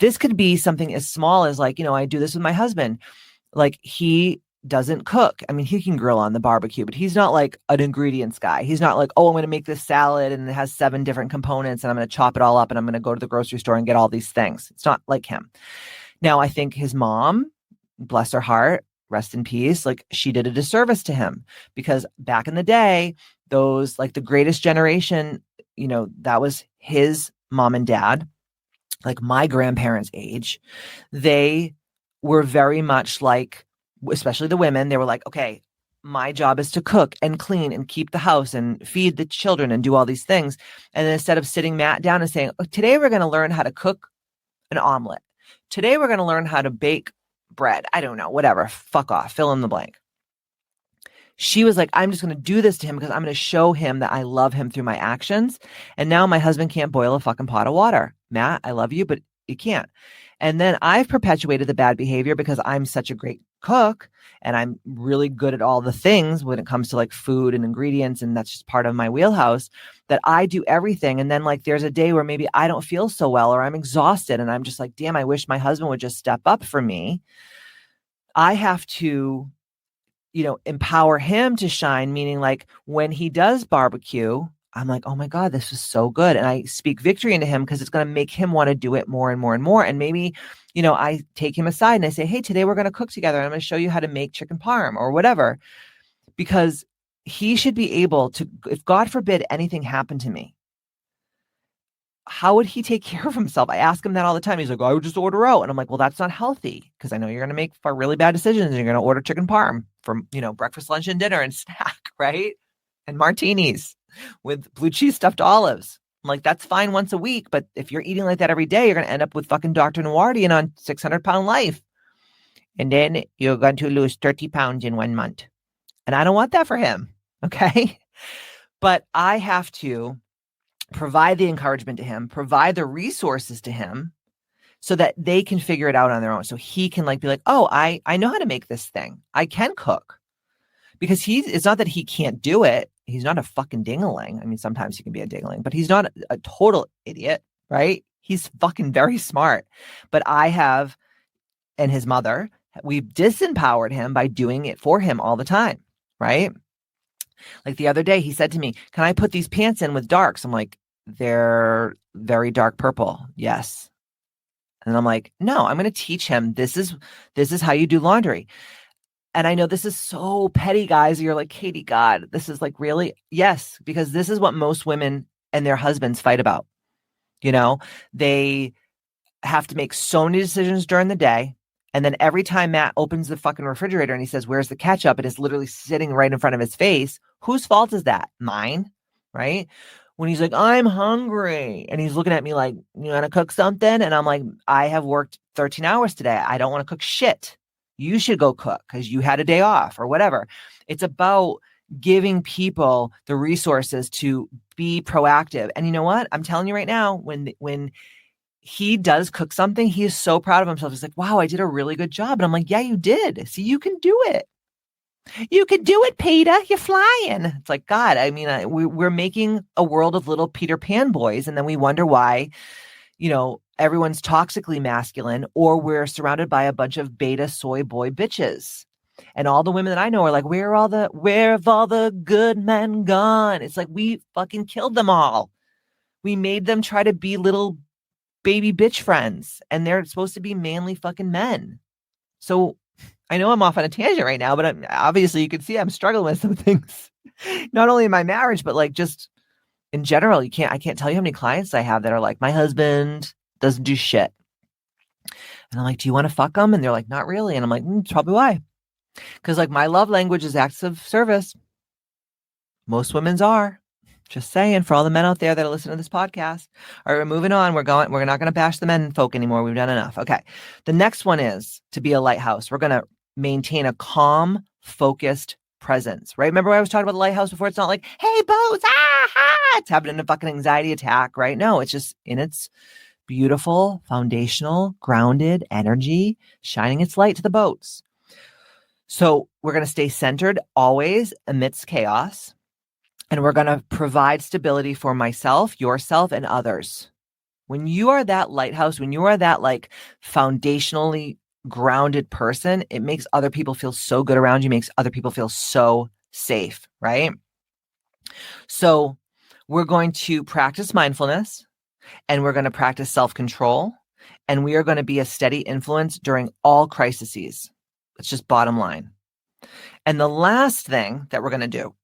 This could be something as small as like, I do this with my husband. Like he doesn't cook. I mean, he can grill on the barbecue, but he's not like an ingredients guy. He's not like, oh, I'm going to make this salad and it has 7 different components and I'm going to chop it all up and I'm going to go to the grocery store and get all these things. It's not like him. Now, I think his mom, bless her heart, rest in peace, like she did a disservice to him, because back in the day, those like the greatest generation, that was his mom and dad, like my grandparents' age, they were very much like, especially the women, they were like, okay, my job is to cook and clean and keep the house and feed the children and do all these things. And then instead of sitting Matt down and saying, oh, today we're going to learn how to cook an omelet. Today we're going to learn how to bake bread. I don't know, whatever. Fuck off. Fill in the blank. She was like, I'm just going to do this to him because I'm going to show him that I love him through my actions. And now my husband can't boil a fucking pot of water. Matt, I love you, but you can't. And then I've perpetuated the bad behavior because I'm such a great cook and I'm really good at all the things when it comes to like food and ingredients. And that's just part of my wheelhouse, that I do everything. And then like, there's a day where maybe I don't feel so well, or I'm exhausted and I'm just like, damn, I wish my husband would just step up for me. I have to, empower him to shine, meaning like when he does barbecue, I'm like, oh my God, this is so good. And I speak victory into him because it's going to make him want to do it more and more and more. And maybe, I take him aside and I say, hey, today we're going to cook together. And I'm going to show you how to make chicken parm or whatever, because he should be able to, if God forbid anything happened to me, how would he take care of himself? I ask him that all the time. He's like, I would just order out. And I'm like, well, that's not healthy, because I know you're going to make really bad decisions and you're going to order chicken parm for, breakfast, lunch, and dinner and snack, right? And martinis with blue cheese stuffed olives. I'm like, that's fine once a week. But if you're eating like that every day, you're going to end up with fucking Dr. Noirdian on 600-pound life. And then you're going to lose 30 pounds in 1 month. And I don't want that for him. Okay. But I have to provide the encouragement to him, provide the resources to him so that they can figure it out on their own. So he can like be like, oh, I know how to make this thing. I can cook. Because it's not that he can't do it. He's not a fucking ding-a-ling. I mean, sometimes he can be a ding-a-ling, but he's not a total idiot, right? He's fucking very smart. But I have, and his mother, we've disempowered him by doing it for him all the time, right? Like the other day, he said to me, can I put these pants in with darks? I'm like, they're very dark purple. Yes. And I'm like, no, I'm going to teach him. This is how you do laundry. And I know this is so petty, guys. You're like, Katie, God, this is like really? Yes, because this is what most women and their husbands fight about. They have to make so many decisions during the day. And then every time Matt opens the fucking refrigerator and he says, where's the ketchup? It is literally sitting right in front of his face. Whose fault is that? Mine, right? When he's like, I'm hungry. And he's looking at me like, you want to cook something? And I'm like, I have worked 13 hours today. I don't want to cook shit. You should go cook because you had a day off or whatever. It's about giving people the resources to be proactive. And you know what? I'm telling you right now, when he does cook something, he is so proud of himself. He's like, wow, I did a really good job. And I'm like, yeah, you did. See, you can do it. You can do it, Peter. You're flying. It's like, God, I mean, we're making a world of little Peter Pan boys. And then we wonder why, everyone's toxically masculine, or we're surrounded by a bunch of beta soy boy bitches. And all the women that I know are like, where have all the good men gone? It's like, we fucking killed them all. We made them try to be little baby bitch friends, and they're supposed to be manly fucking men. So I know I'm off on a tangent right now, but obviously you can see I'm struggling with some things, not only in my marriage, but like just in general. I can't tell you how many clients I have that are like, my husband doesn't do shit. And I'm like, do you want to fuck them? And they're like, not really. And I'm like, it's probably why. Because like my love language is acts of service. Most women's are. Just saying, for all the men out there that are listening to this podcast. All right, we're moving on. We're not going to bash the men folk anymore. We've done enough. Okay. The next one is to be a lighthouse. We're going to maintain a calm, focused presence, right? Remember when I was talking about the lighthouse before? It's not like, hey, boats, it's having a fucking anxiety attack, right? No, it's just in its beautiful, foundational, grounded energy, shining its light to the boats. So we're going to stay centered always amidst chaos. And we're going to provide stability for myself, yourself, and others. When you are that lighthouse, when you are that like foundationally grounded person, it makes other people feel so good around you, makes other people feel so safe, right? So we're going to practice mindfulness, and we're going to practice self-control, and we are going to be a steady influence during all crises, It's just bottom line. And the last thing that we're going to do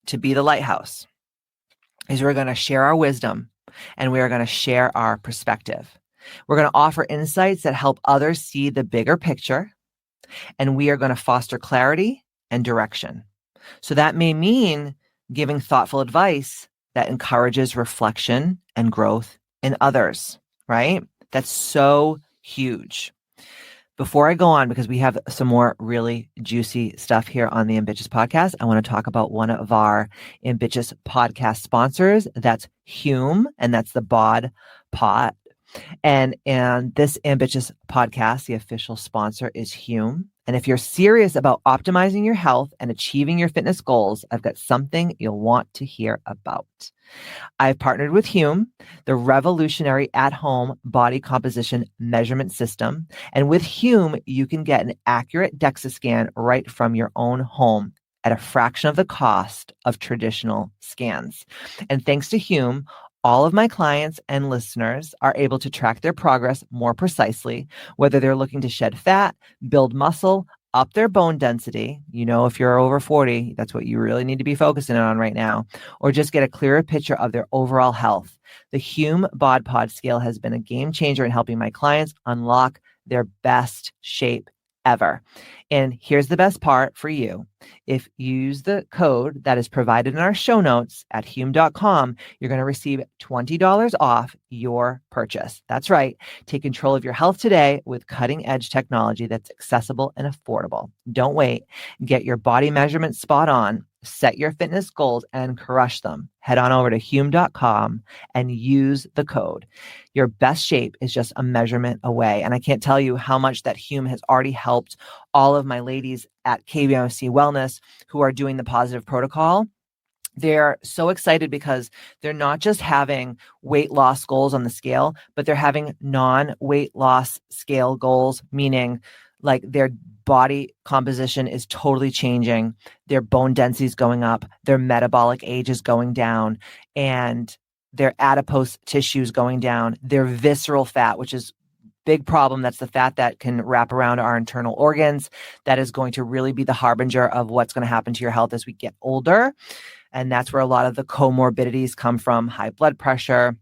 to be the lighthouse is we're going to share our wisdom and we are going to share our perspective. We're going to offer insights that help others see the bigger picture, and we are going to foster clarity and direction. So that may mean giving thoughtful advice that encourages reflection and growth in others, right? That's so huge. Before I go on, because we have some more really juicy stuff here on the Ambitious Podcast, I want to talk about one of our Ambitious Podcast sponsors. That's Hume, and that's the Bod Pot. And this Ambitious Podcast, the official sponsor is Hume. And if you're serious about optimizing your health and achieving your fitness goals, I've got something you'll want to hear about. I've partnered with Hume, the revolutionary at-home body composition measurement system. And with Hume, you can get an accurate DEXA scan right from your own home at a fraction of the cost of traditional scans. And thanks to Hume, all of my clients and listeners are able to track their progress more precisely, whether they're looking to shed fat, build muscle, up their bone density. If you're over 40, that's what you really need to be focusing on right now, or just get a clearer picture of their overall health. The Hume Bod Pod scale has been a game changer in helping my clients unlock their best shape ever. And here's the best part for you. If you use the code that is provided in our show notes at hume.com, you're going to receive $20 off your purchase. That's right. Take control of your health today with cutting-edge technology that's accessible and affordable. Don't wait. Get your body measurements spot on, set your fitness goals, and crush them. Head on over to hume.com and use the code. Your best shape is just a measurement away. And I can't tell you how much that Hume has already helped all of my ladies at KBMC Wellness who are doing the positive protocol. They're so excited because they're not just having weight loss goals on the scale, but they're having non-weight loss scale goals, meaning like their body composition is totally changing, their bone density is going up, their metabolic age is going down, and their adipose tissue is going down, their visceral fat, which is big problem. That's the fat that can wrap around our internal organs. That is going to really be the harbinger of what's going to happen to your health as we get older. And that's where a lot of the comorbidities come from: high blood pressure,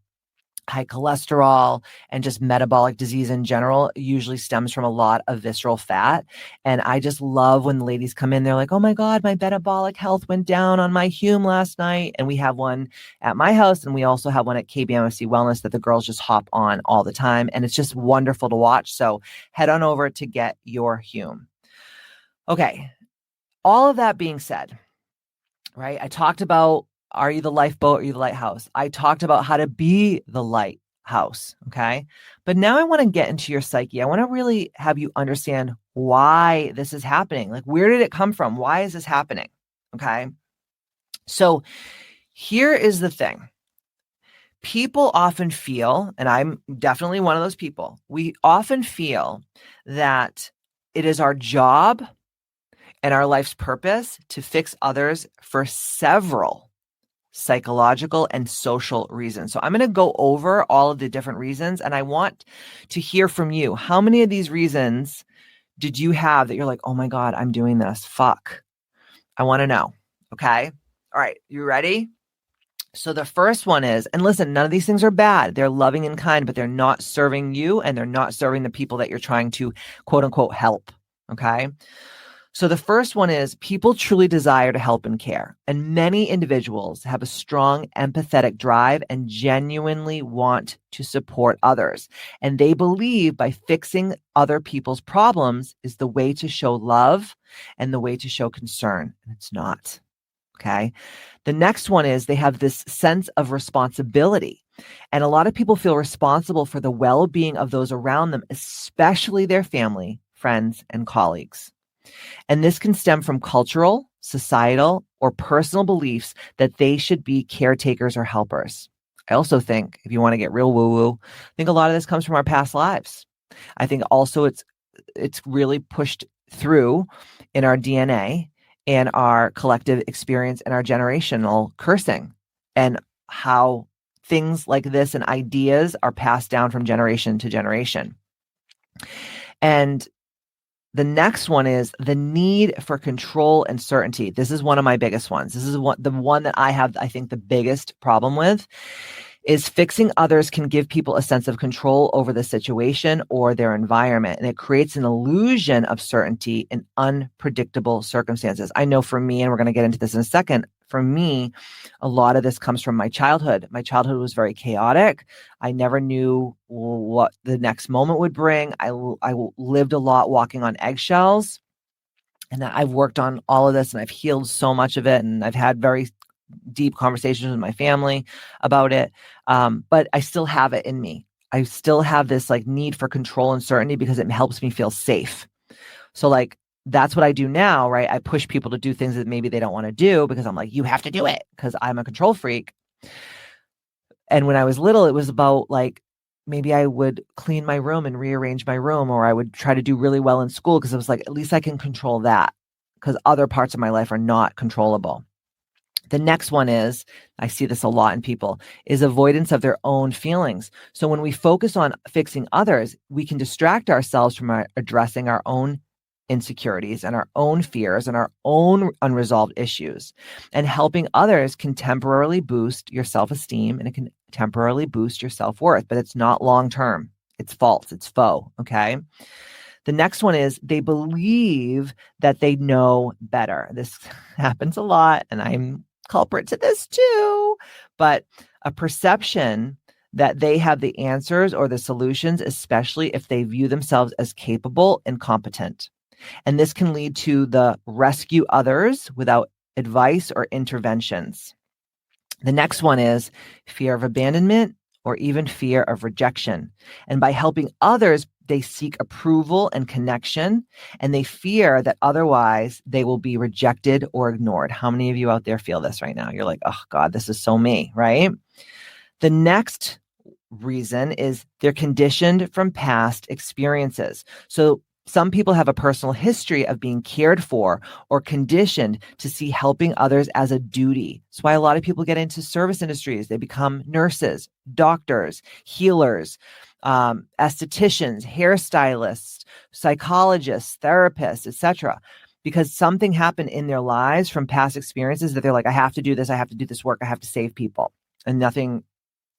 high cholesterol, and just metabolic disease in general usually stems from a lot of visceral fat. And I just love when the ladies come in, they're like, oh my God, my metabolic health went down on my Hume last night. And we have one at my house, and we also have one at KBMC Wellness that the girls just hop on all the time. And it's just wonderful to watch. So head on over to get your Hume. Okay. All of that being said, right? I talked about, are you the lifeboat or are you the lighthouse? I talked about how to be the lighthouse, okay? But now I want to get into your psyche. I want to really have you understand why this is happening. Like, where did it come from? Why is this happening? Okay? So here is the thing. People often feel, and I'm definitely one of those people, we often feel that it is our job and our life's purpose to fix others for several psychological and social reasons. So I'm going to go over all of the different reasons, and I want to hear from you. How many of these reasons did you have that you're like, oh my God, I'm doing this? Fuck. I want to know. Okay. All right. You ready? So the first one is, and listen, none of these things are bad. They're loving and kind, but they're not serving you and they're not serving the people that you're trying to quote unquote help. Okay. So the first one is, people truly desire to help and care. And many individuals have a strong empathetic drive and genuinely want to support others. And they believe by fixing other people's problems is the way to show love and the way to show concern. And it's not. Okay. The next one is, they have this sense of responsibility. And a lot of people feel responsible for the well-being of those around them, especially their family, friends, and colleagues. And this can stem from cultural, societal, or personal beliefs that they should be caretakers or helpers. I also think, if you want to get real woo-woo, I think a lot of this comes from our past lives. I think also it's really pushed through in our DNA and our collective experience and our generational cursing, and how things like this and ideas are passed down from generation to generation. And The next one is the need for control and certainty. This is one of my biggest ones. This is the one that I have, I think, the biggest problem with is fixing others can give people a sense of control over the situation or their environment. And it creates an illusion of certainty in unpredictable circumstances. I know for me, and we're going to get into this in a second, for me, a lot of this comes from my childhood. My childhood was very chaotic. I never knew what the next moment would bring. I lived a lot walking on eggshells. And I've worked on all of this and I've healed so much of it. And I've had very deep conversations with my family about it. But I still have it in me. I still have this like need for control and certainty because it helps me feel safe. So like, that's what I do now, right? I push people to do things that maybe they don't want to do because I'm like, you have to do it because I'm a control freak. And when I was little, it was about like, maybe I would clean my room and rearrange my room, or I would try to do really well in school because I was like, at least I can control that because other parts of my life are not controllable. The next one is, I see this a lot in people, is avoidance of their own feelings. So when we focus on fixing others, we can distract ourselves from addressing our own insecurities and our own fears and our own unresolved issues. And helping others can temporarily boost your self-esteem and it can temporarily boost your self-worth, but it's not long-term. It's false. It's faux. Okay. The next one is they believe that they know better. This happens a lot, and I'm culprit to this too, but a perception that they have the answers or the solutions, especially if they view themselves as capable and competent. And this can lead to the rescue others without advice or interventions. The next one is fear of abandonment or even fear of rejection. And by helping others, they seek approval and connection, and they fear that otherwise they will be rejected or ignored. How many of you out there feel this right now? You're like, oh God, this is so me, right? The next reason is they're conditioned from past experiences. So some people have a personal history of being cared for or conditioned to see helping others as a duty. That's why a lot of people get into service industries. They become nurses, doctors, healers, estheticians, hairstylists, psychologists, therapists, etc. Because something happened in their lives from past experiences that they're like, I have to do this work, I have to save people. And nothing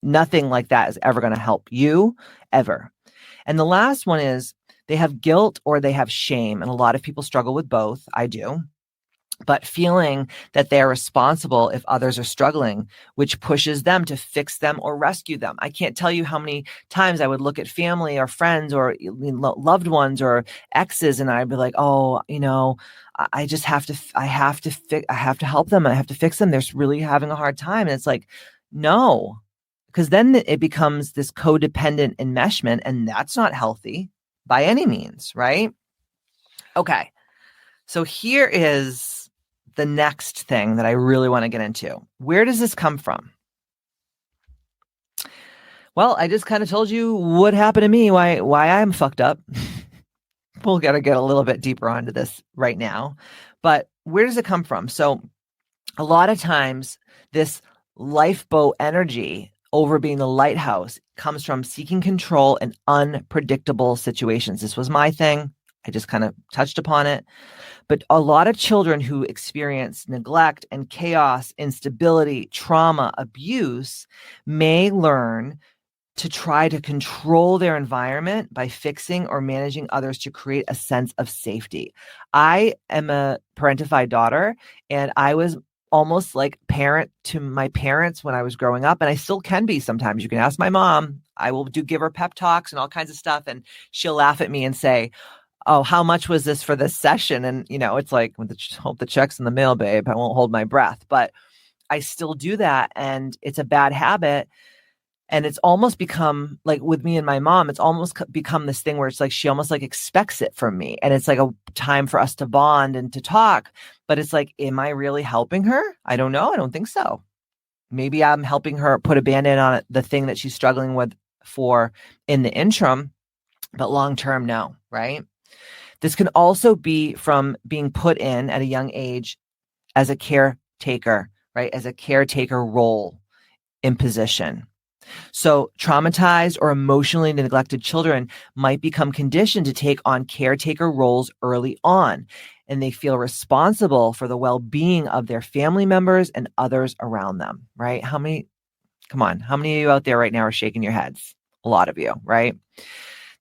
like that is ever going to help you ever. And the last one is they have guilt or they have shame. And a lot of people struggle with both. I do. But feeling that they're responsible if others are struggling, which pushes them to fix them or rescue them. I can't tell you how many times I would look at family or friends or loved ones or exes, and I'd be like, oh, I just have to help them. I have to fix them. They're really having a hard time. And it's like, no, because then it becomes this codependent enmeshment, and that's not healthy by any means, right? Okay. So here is the next thing that I really want to get into. Where does this come from? Well, I just kind of told you what happened to me, why I'm fucked up. We'll gotta get a little bit deeper onto this right now. But where does it come from? So a lot of times this lifeboat energy over being the lighthouse comes from seeking control in unpredictable situations. This was my thing. I just kind of touched upon it. But a lot of children who experience neglect and chaos, instability, trauma, abuse may learn to try to control their environment by fixing or managing others to create a sense of safety. I am a parentified daughter, and I was almost like parent to my parents when I was growing up, and I still can be sometimes. You can ask my mom. I will give her pep talks and all kinds of stuff, and she'll laugh at me and say, oh, how much was this for this session? And, it's like, hope the check's in the mail, babe. I won't hold my breath. But I still do that, and it's a bad habit. And it's almost become like with me and my mom, it's almost become this thing where it's like she almost like expects it from me. And it's like a time for us to bond and to talk. But it's like, am I really helping her? I don't know. I don't think so. Maybe I'm helping her put a Band-Aid on the thing that she's struggling with for in the interim, but long-term, no, right? This can also be from being put in at a young age as a caretaker, right? As a caretaker role in position. So traumatized or emotionally neglected children might become conditioned to take on caretaker roles early on, and they feel responsible for the well-being of their family members and others around them, right? Come on, how many of you out there right now are shaking your heads? A lot of you, right?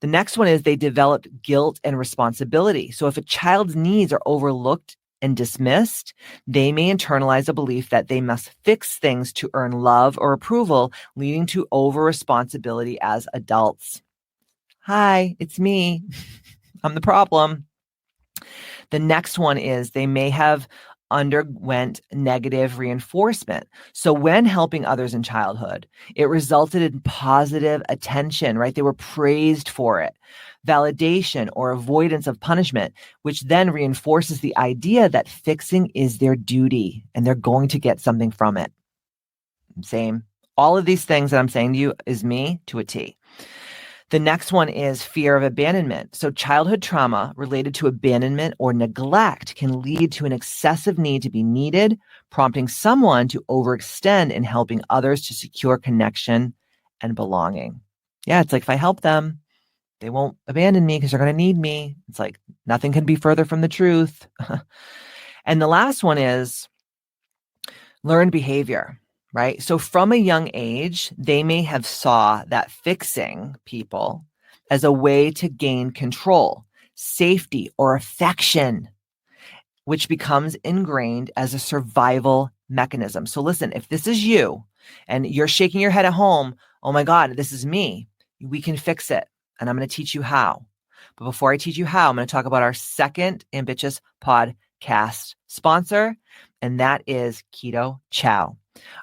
The next one is they developed guilt and responsibility. So if a child's needs are overlooked and dismissed, they may internalize a belief that they must fix things to earn love or approval, leading to over responsibility as adults. Hi, it's me. I'm the problem. The next one is they may have underwent negative reinforcement. So when helping others in childhood, it resulted in positive attention, right? They were praised for it, validation or avoidance of punishment, which then reinforces the idea that fixing is their duty and they're going to get something from it. Same. All of these things that I'm saying to you is me to a T. The next one is fear of abandonment. So childhood trauma related to abandonment or neglect can lead to an excessive need to be needed, prompting someone to overextend in helping others to secure connection and belonging. Yeah, it's like if I help them, they won't abandon me because they're going to need me. It's like nothing can be further from the truth. And the last one is learned behavior. Right? So from a young age, they may have saw that fixing people as a way to gain control, safety, or affection, which becomes ingrained as a survival mechanism. So listen, if this is you and you're shaking your head at home, oh my God, this is me, we can fix it. And I'm going to teach you how. But before I teach you how, I'm going to talk about our second Ambitious podcast sponsor, and that is Keto Chow.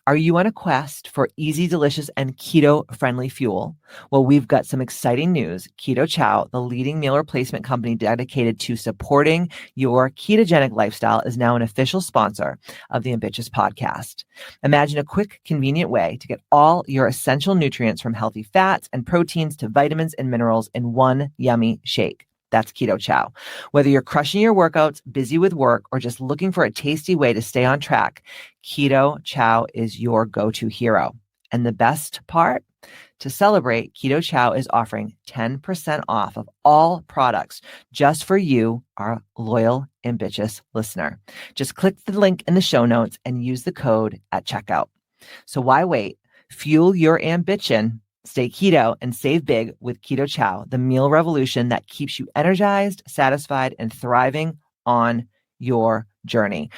Are you on a quest for easy, delicious, and keto-friendly fuel? Well, we've got some exciting news. Keto Chow, the leading meal replacement company dedicated to supporting your ketogenic lifestyle, is now an official sponsor of the Ambitious podcast. Imagine a quick, convenient way to get all your essential nutrients from healthy fats and proteins to vitamins and minerals in one yummy shake. That's Keto Chow. Whether you're crushing your workouts, busy with work, or just looking for a tasty way to stay on track, Keto Chow is your go-to hero. And the best part? To celebrate, Keto Chow is offering 10% off of all products just for you, our loyal Ambitious listener. Just click the link in the show notes and use the code at checkout. So why wait? Fuel your ambition. Stay keto and save big with Keto Chow, the meal revolution that keeps you energized, satisfied, and thriving on your journey.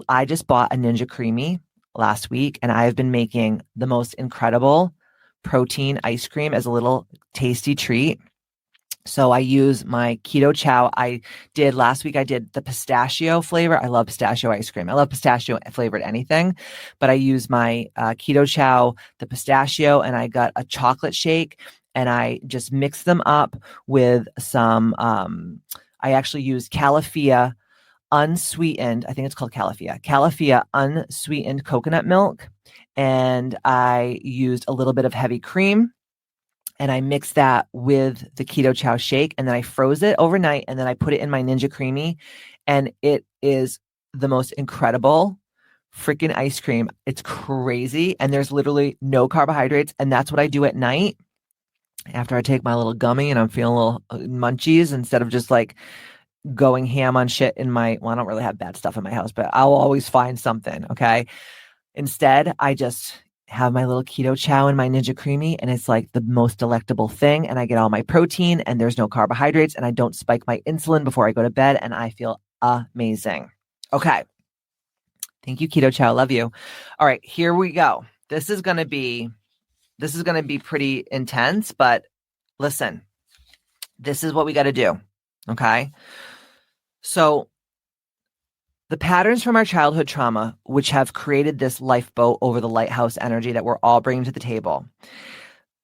I just bought a Ninja Creamy last week, and I have been making the most incredible protein ice cream as a little tasty treat. So I use my Keto Chow. Last week I did the pistachio flavor. I love pistachio ice cream. I love pistachio flavored anything, but I use my Keto Chow, the pistachio, and I got a chocolate shake, and I just mix them up with some, I actually use Califia unsweetened, I think it's called Califia unsweetened coconut milk. And I used a little bit of heavy cream. And I mixed that with the Keto Chow shake, and then I froze it overnight, and then I put it in my Ninja Creamy, and it is the most incredible freaking ice cream. It's crazy, and there's literally no carbohydrates, and that's what I do at night after I take my little gummy and I'm feeling a little munchies, instead of just like going ham on shit I don't really have bad stuff in my house, but I'll always find something, okay? Instead, I just have my little Keto Chow and my Ninja Creamy, and it's like the most delectable thing. And I get all my protein, and there's no carbohydrates, and I don't spike my insulin before I go to bed, and I feel amazing. Okay. Thank you, Keto Chow. Love you. All right, here we go. This is going to be pretty intense, but listen, this is what we got to do. Okay. So the patterns from our childhood trauma, which have created this lifeboat over the lighthouse energy that we're all bringing to the table.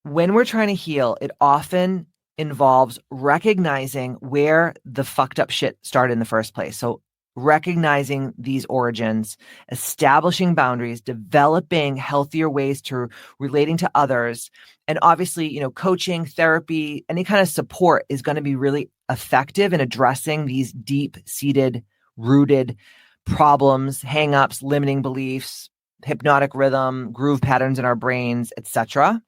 When we're trying to heal, it often involves recognizing where the fucked up shit started in the first place. So recognizing these origins, establishing boundaries, developing healthier ways to relating to others. And obviously, coaching, therapy, any kind of support is going to be really effective in addressing these deep-seated, rooted problems, hangups, limiting beliefs, hypnotic rhythm, groove patterns in our brains, etc.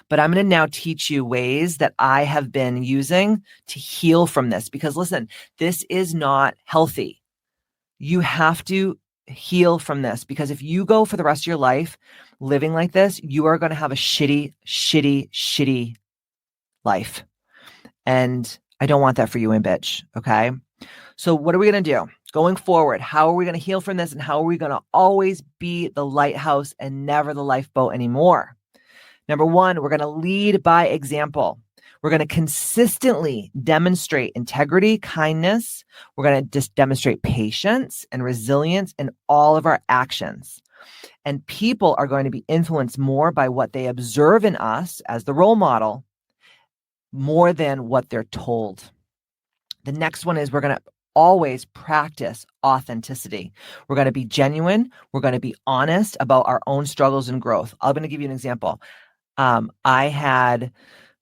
But I'm going to now teach you ways that I have been using to heal from this, because listen, this is not healthy. You have to heal from this, because if you go for the rest of your life living like this, you are going to have a shitty, shitty, shitty life. And I don't want that for you, bitch. Okay. So what are we going to do going forward? How are we going to heal from this? And how are we going to always be the lighthouse and never the lifeboat anymore? Number one, we're going to lead by example. We're going to consistently demonstrate integrity, kindness. We're going to just demonstrate patience and resilience in all of our actions. And people are going to be influenced more by what they observe in us as the role model, more than what they're told. The next one is we're going to always practice authenticity. We're going to be genuine. We're going to be honest about our own struggles and growth. I'm going to give you an example. I had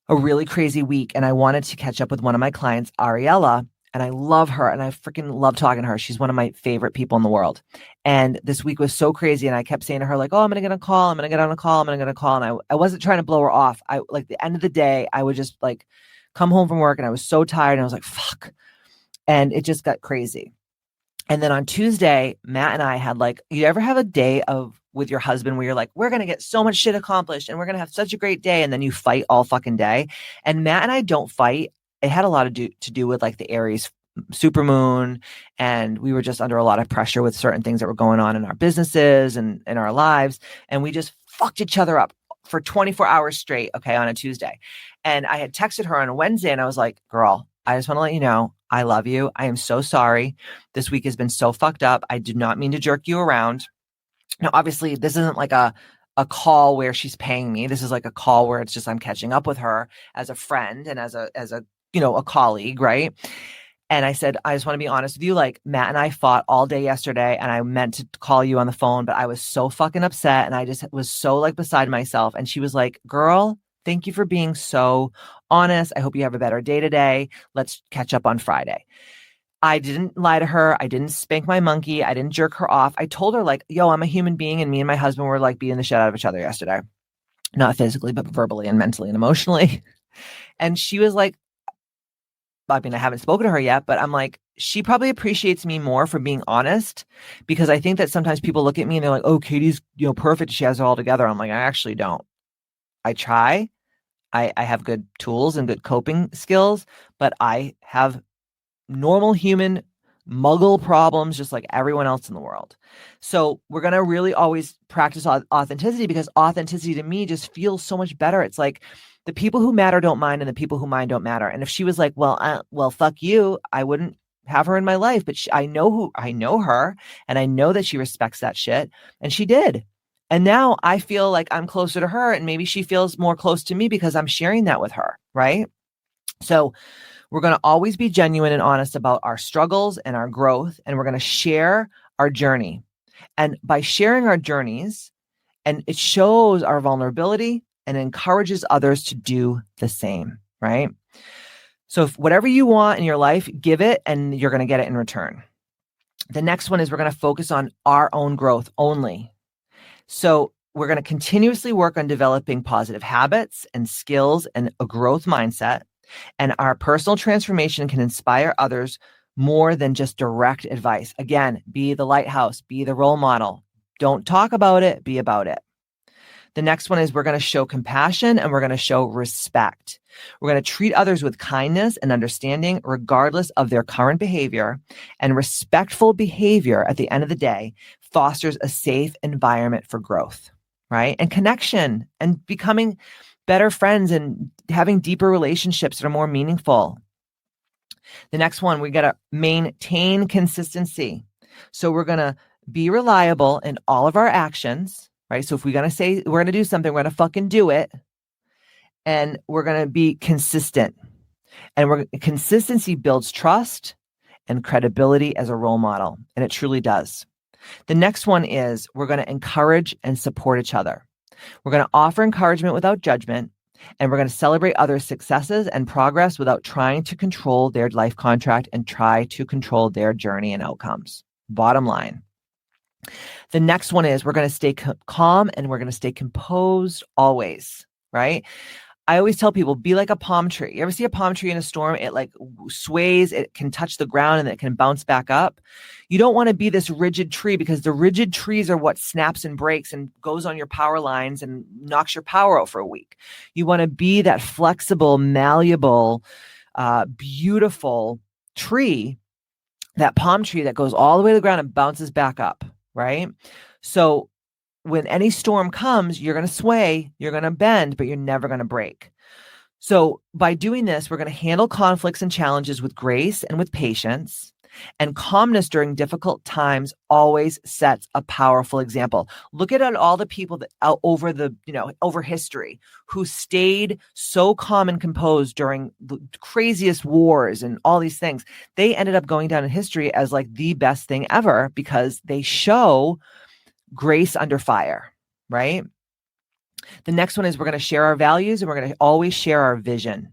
a really crazy week and I wanted to catch up with one of my clients, Ariella, and I love her and I freaking love talking to her. She's one of my favorite people in the world. And this week was so crazy. And I kept saying to her, like, oh, I'm going to get on a call. I'm going to get on a call. I'm going to get a call. And I wasn't trying to blow her off. Like the end of the day, I would just like come home from work and I was so tired and I was like, fuck. And it just got crazy. And then on Tuesday, Matt and I had like, you ever have a day with your husband where you're like, we're going to get so much shit accomplished and we're going to have such a great day. And then you fight all fucking day. And Matt and I don't fight. It had a lot to do with like the Aries supermoon. And we were just under a lot of pressure with certain things that were going on in our businesses and in our lives. And we just fucked each other up for 24 hours straight. Okay. On a Tuesday. And I had texted her on a Wednesday and I was like, girl, I just want to let you know, I love you. I am so sorry. This week has been so fucked up. I did not mean to jerk you around. Now, obviously, this isn't like a call where she's paying me. This is like a call where it's just I'm catching up with her as a friend and as a a colleague, right? And I said, I just want to be honest with you. Like Matt and I fought all day yesterday and I meant to call you on the phone, but I was so fucking upset and I just was so like beside myself. And she was like, girl, thank you for being so honest. I hope you have a better day today. Let's catch up on Friday. I didn't lie to her. I didn't spank my monkey. I didn't jerk her off. I told her like, yo, I'm a human being and me and my husband were like beating the shit out of each other yesterday. Not physically, but verbally and mentally and emotionally. And she was like, I mean, I haven't spoken to her yet, but I'm like, she probably appreciates me more for being honest, because I think that sometimes people look at me and they're like, oh, Katie's, perfect. She has it all together. I'm like, I actually don't. I try. I have good tools and good coping skills, but I have normal human muggle problems just like everyone else in the world. So we're going to really always practice authenticity, because authenticity to me just feels so much better. It's like the people who matter don't mind and the people who mind don't matter. And if she was like, well, fuck you, I wouldn't have her in my life. But I know her and I know that she respects that shit. And she did. And now I feel like I'm closer to her and maybe she feels more close to me because I'm sharing that with her. Right. So we're going to always be genuine and honest about our struggles and our growth. And we're going to share our journey. And by sharing our journeys, and it shows our vulnerability and encourages others to do the same, right? So if whatever you want in your life, give it and you're going to get it in return. The next one is we're going to focus on our own growth only. So we're going to continuously work on developing positive habits and skills and a growth mindset. And our personal transformation can inspire others more than just direct advice. Again, be the lighthouse, be the role model. Don't talk about it, be about it. The next one is we're going to show compassion and we're going to show respect. We're going to treat others with kindness and understanding, regardless of their current behavior. And respectful behavior at the end of the day fosters a safe environment for growth, right? And connection and becoming better friends and having deeper relationships that are more meaningful. The next one, we got to maintain consistency. So we're going to be reliable in all of our actions, right? So if we're going to say we're going to do something, we're going to fucking do it. And we're going to be consistent. And consistency builds trust and credibility as a role model. And it truly does. The next one is we're going to encourage and support each other. We're going to offer encouragement without judgment, and we're going to celebrate others' successes and progress without trying to control their life contract and try to control their journey and outcomes. Bottom line. The next one is we're going to stay calm and we're going to stay composed always, right? I always tell people, be like a palm tree. You ever see a palm tree in a storm? It like sways, it can touch the ground and it can bounce back up. You don't want to be this rigid tree, because the rigid trees are what snaps and breaks and goes on your power lines and knocks your power out for a week. You want to be that flexible, malleable, beautiful tree, that palm tree that goes all the way to the ground and bounces back up, right? So when any storm comes, you're going to sway, you're going to bend, but you're never going to break. So by doing this, we're going to handle conflicts and challenges with grace and with patience. And calmness during difficult times always sets a powerful example. Look at all the people that over history who stayed so calm and composed during the craziest wars and all these things. They ended up going down in history as like the best thing ever, because they show grace under fire, right? The next one is we're going to share our values and we're going to always share our vision.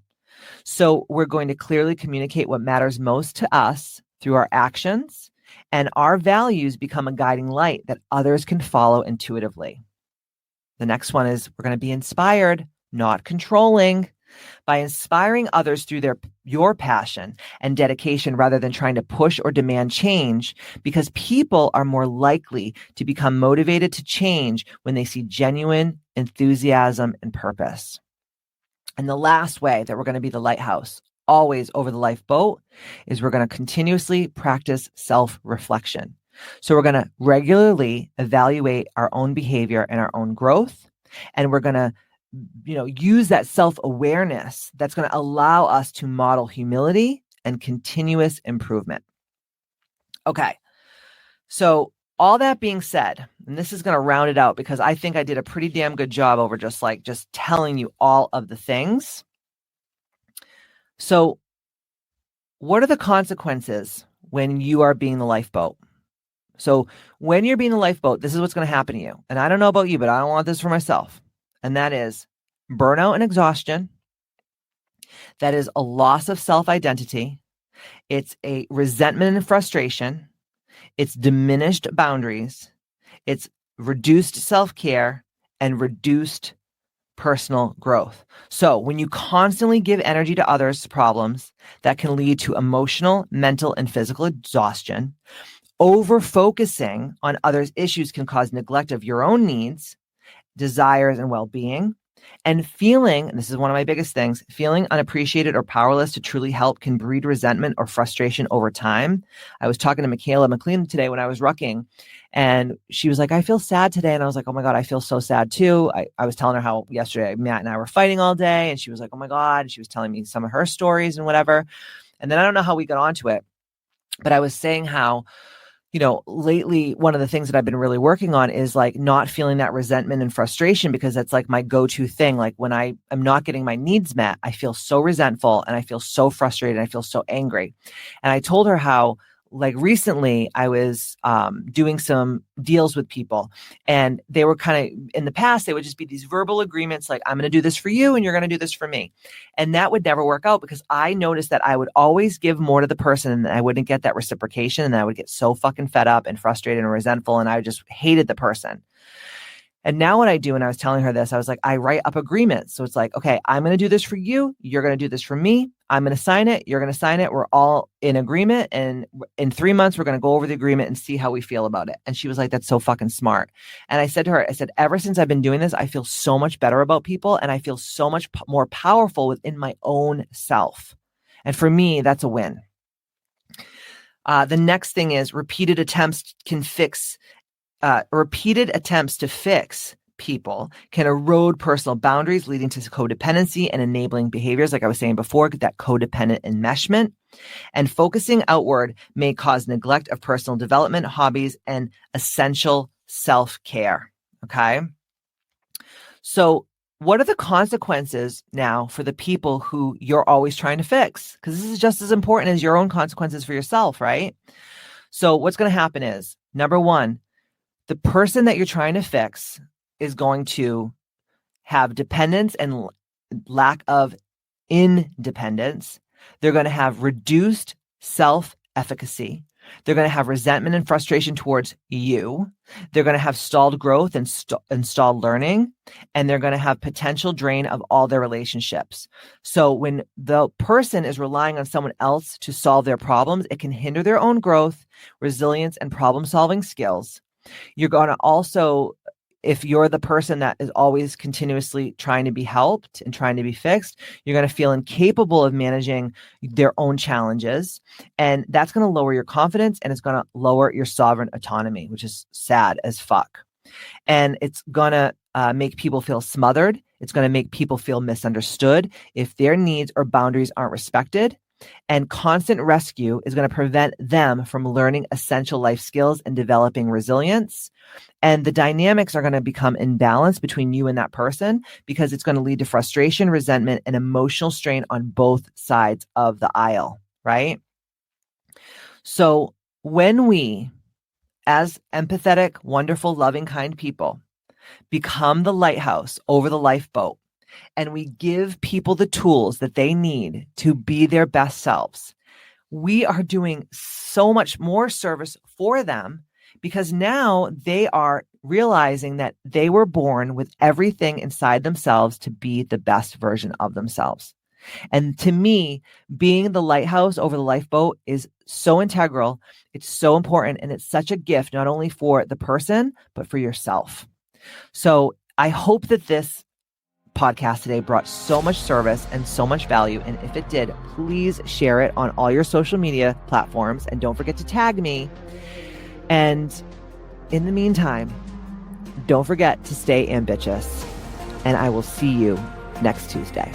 So we're going to clearly communicate what matters most to us through our actions, and our values become a guiding light that others can follow intuitively. The next one is we're going to be inspired, not controlling. By inspiring others through your passion and dedication rather than trying to push or demand change, because people are more likely to become motivated to change when they see genuine enthusiasm and purpose. And the last way that we're going to be the lighthouse, always over the lifeboat, is we're going to continuously practice self-reflection. So we're going to regularly evaluate our own behavior and our own growth, and we're going to use that self-awareness that's going to allow us to model humility and continuous improvement. Okay. So all that being said, and this is going to round it out because I think I did a pretty damn good job over just telling you all of the things. So what are the consequences when you are being the lifeboat? So when you're being the lifeboat, this is what's going to happen to you. And I don't know about you, but I don't want this for myself. And that is burnout and exhaustion. That is a loss of self-identity. It's a resentment and frustration. It's diminished boundaries. It's reduced self-care and reduced personal growth. So when you constantly give energy to others' problems, that can lead to emotional, mental, and physical exhaustion. Over-focusing on others' issues can cause neglect of your own needs, desires, and well-being. And feeling, and this is one of my biggest things, feeling unappreciated or powerless to truly help can breed resentment or frustration over time. I was talking to Michaela McLean today when I was rucking, and she was like, I feel sad today. And I was like, oh my God, I feel so sad too. I was telling her how yesterday Matt and I were fighting all day, and she was like, oh my God. And she was telling me some of her stories and whatever. And then I don't know how we got onto it, but I was saying how, lately, one of the things that I've been really working on is like not feeling that resentment and frustration, because that's like my go-to thing. Like when I am not getting my needs met, I feel so resentful and I feel so frustrated. And I feel so angry. And I told her how, like recently I was doing some deals with people, and they were kind of, in the past, they would just be these verbal agreements like, I'm going to do this for you and you're going to do this for me. And that would never work out, because I noticed that I would always give more to the person and I wouldn't get that reciprocation. And I would get so fucking fed up and frustrated and resentful. And I just hated the person. And now what I do, and I was telling her this, I was like, I write up agreements. So it's like, okay, I'm going to do this for you. You're going to do this for me. I'm going to sign it. You're going to sign it. We're all in agreement. And in 3 months, we're going to go over the agreement and see how we feel about it. And she was like, that's so fucking smart. And I said to her, ever since I've been doing this, I feel so much better about people. And I feel so much more powerful within my own self. And for me, that's a win. The next thing is repeated attempts to fix people can erode personal boundaries, leading to codependency and enabling behaviors, like I was saying before, that codependent enmeshment. And focusing outward may cause neglect of personal development, hobbies, and essential self-care. Okay. So what are the consequences now for the people who you're always trying to fix? Because this is just as important as your own consequences for yourself, right? So what's going to happen is, number one, the person that you're trying to fix is going to have dependence and lack of independence. They're going to have reduced self-efficacy. They're going to have resentment and frustration towards you. They're going to have stalled growth and stalled learning, and they're going to have potential drain of all their relationships. So when the person is relying on someone else to solve their problems, it can hinder their own growth, resilience, and problem-solving skills. You're going to also, if you're the person that is always continuously trying to be helped and trying to be fixed, you're going to feel incapable of managing their own challenges. And that's going to lower your confidence, and it's going to lower your sovereign autonomy, which is sad as fuck. And it's going to make people feel smothered. It's going to make people feel misunderstood if their needs or boundaries aren't respected. And constant rescue is going to prevent them from learning essential life skills and developing resilience. And the dynamics are going to become imbalanced between you and that person, because it's going to lead to frustration, resentment, and emotional strain on both sides of the aisle, right? So when we, as empathetic, wonderful, loving, kind people, become the lighthouse over the lifeboat, and we give people the tools that they need to be their best selves, we are doing so much more service for them, because now they are realizing that they were born with everything inside themselves to be the best version of themselves. And to me, being the lighthouse over the lifeboat is so integral. It's so important. And it's such a gift, not only for the person, but for yourself. So I hope that this podcast today brought so much service and so much value. And if it did, please share it on all your social media platforms. And don't forget to tag me. And in the meantime, don't forget to stay ambitious. And I will see you next Tuesday.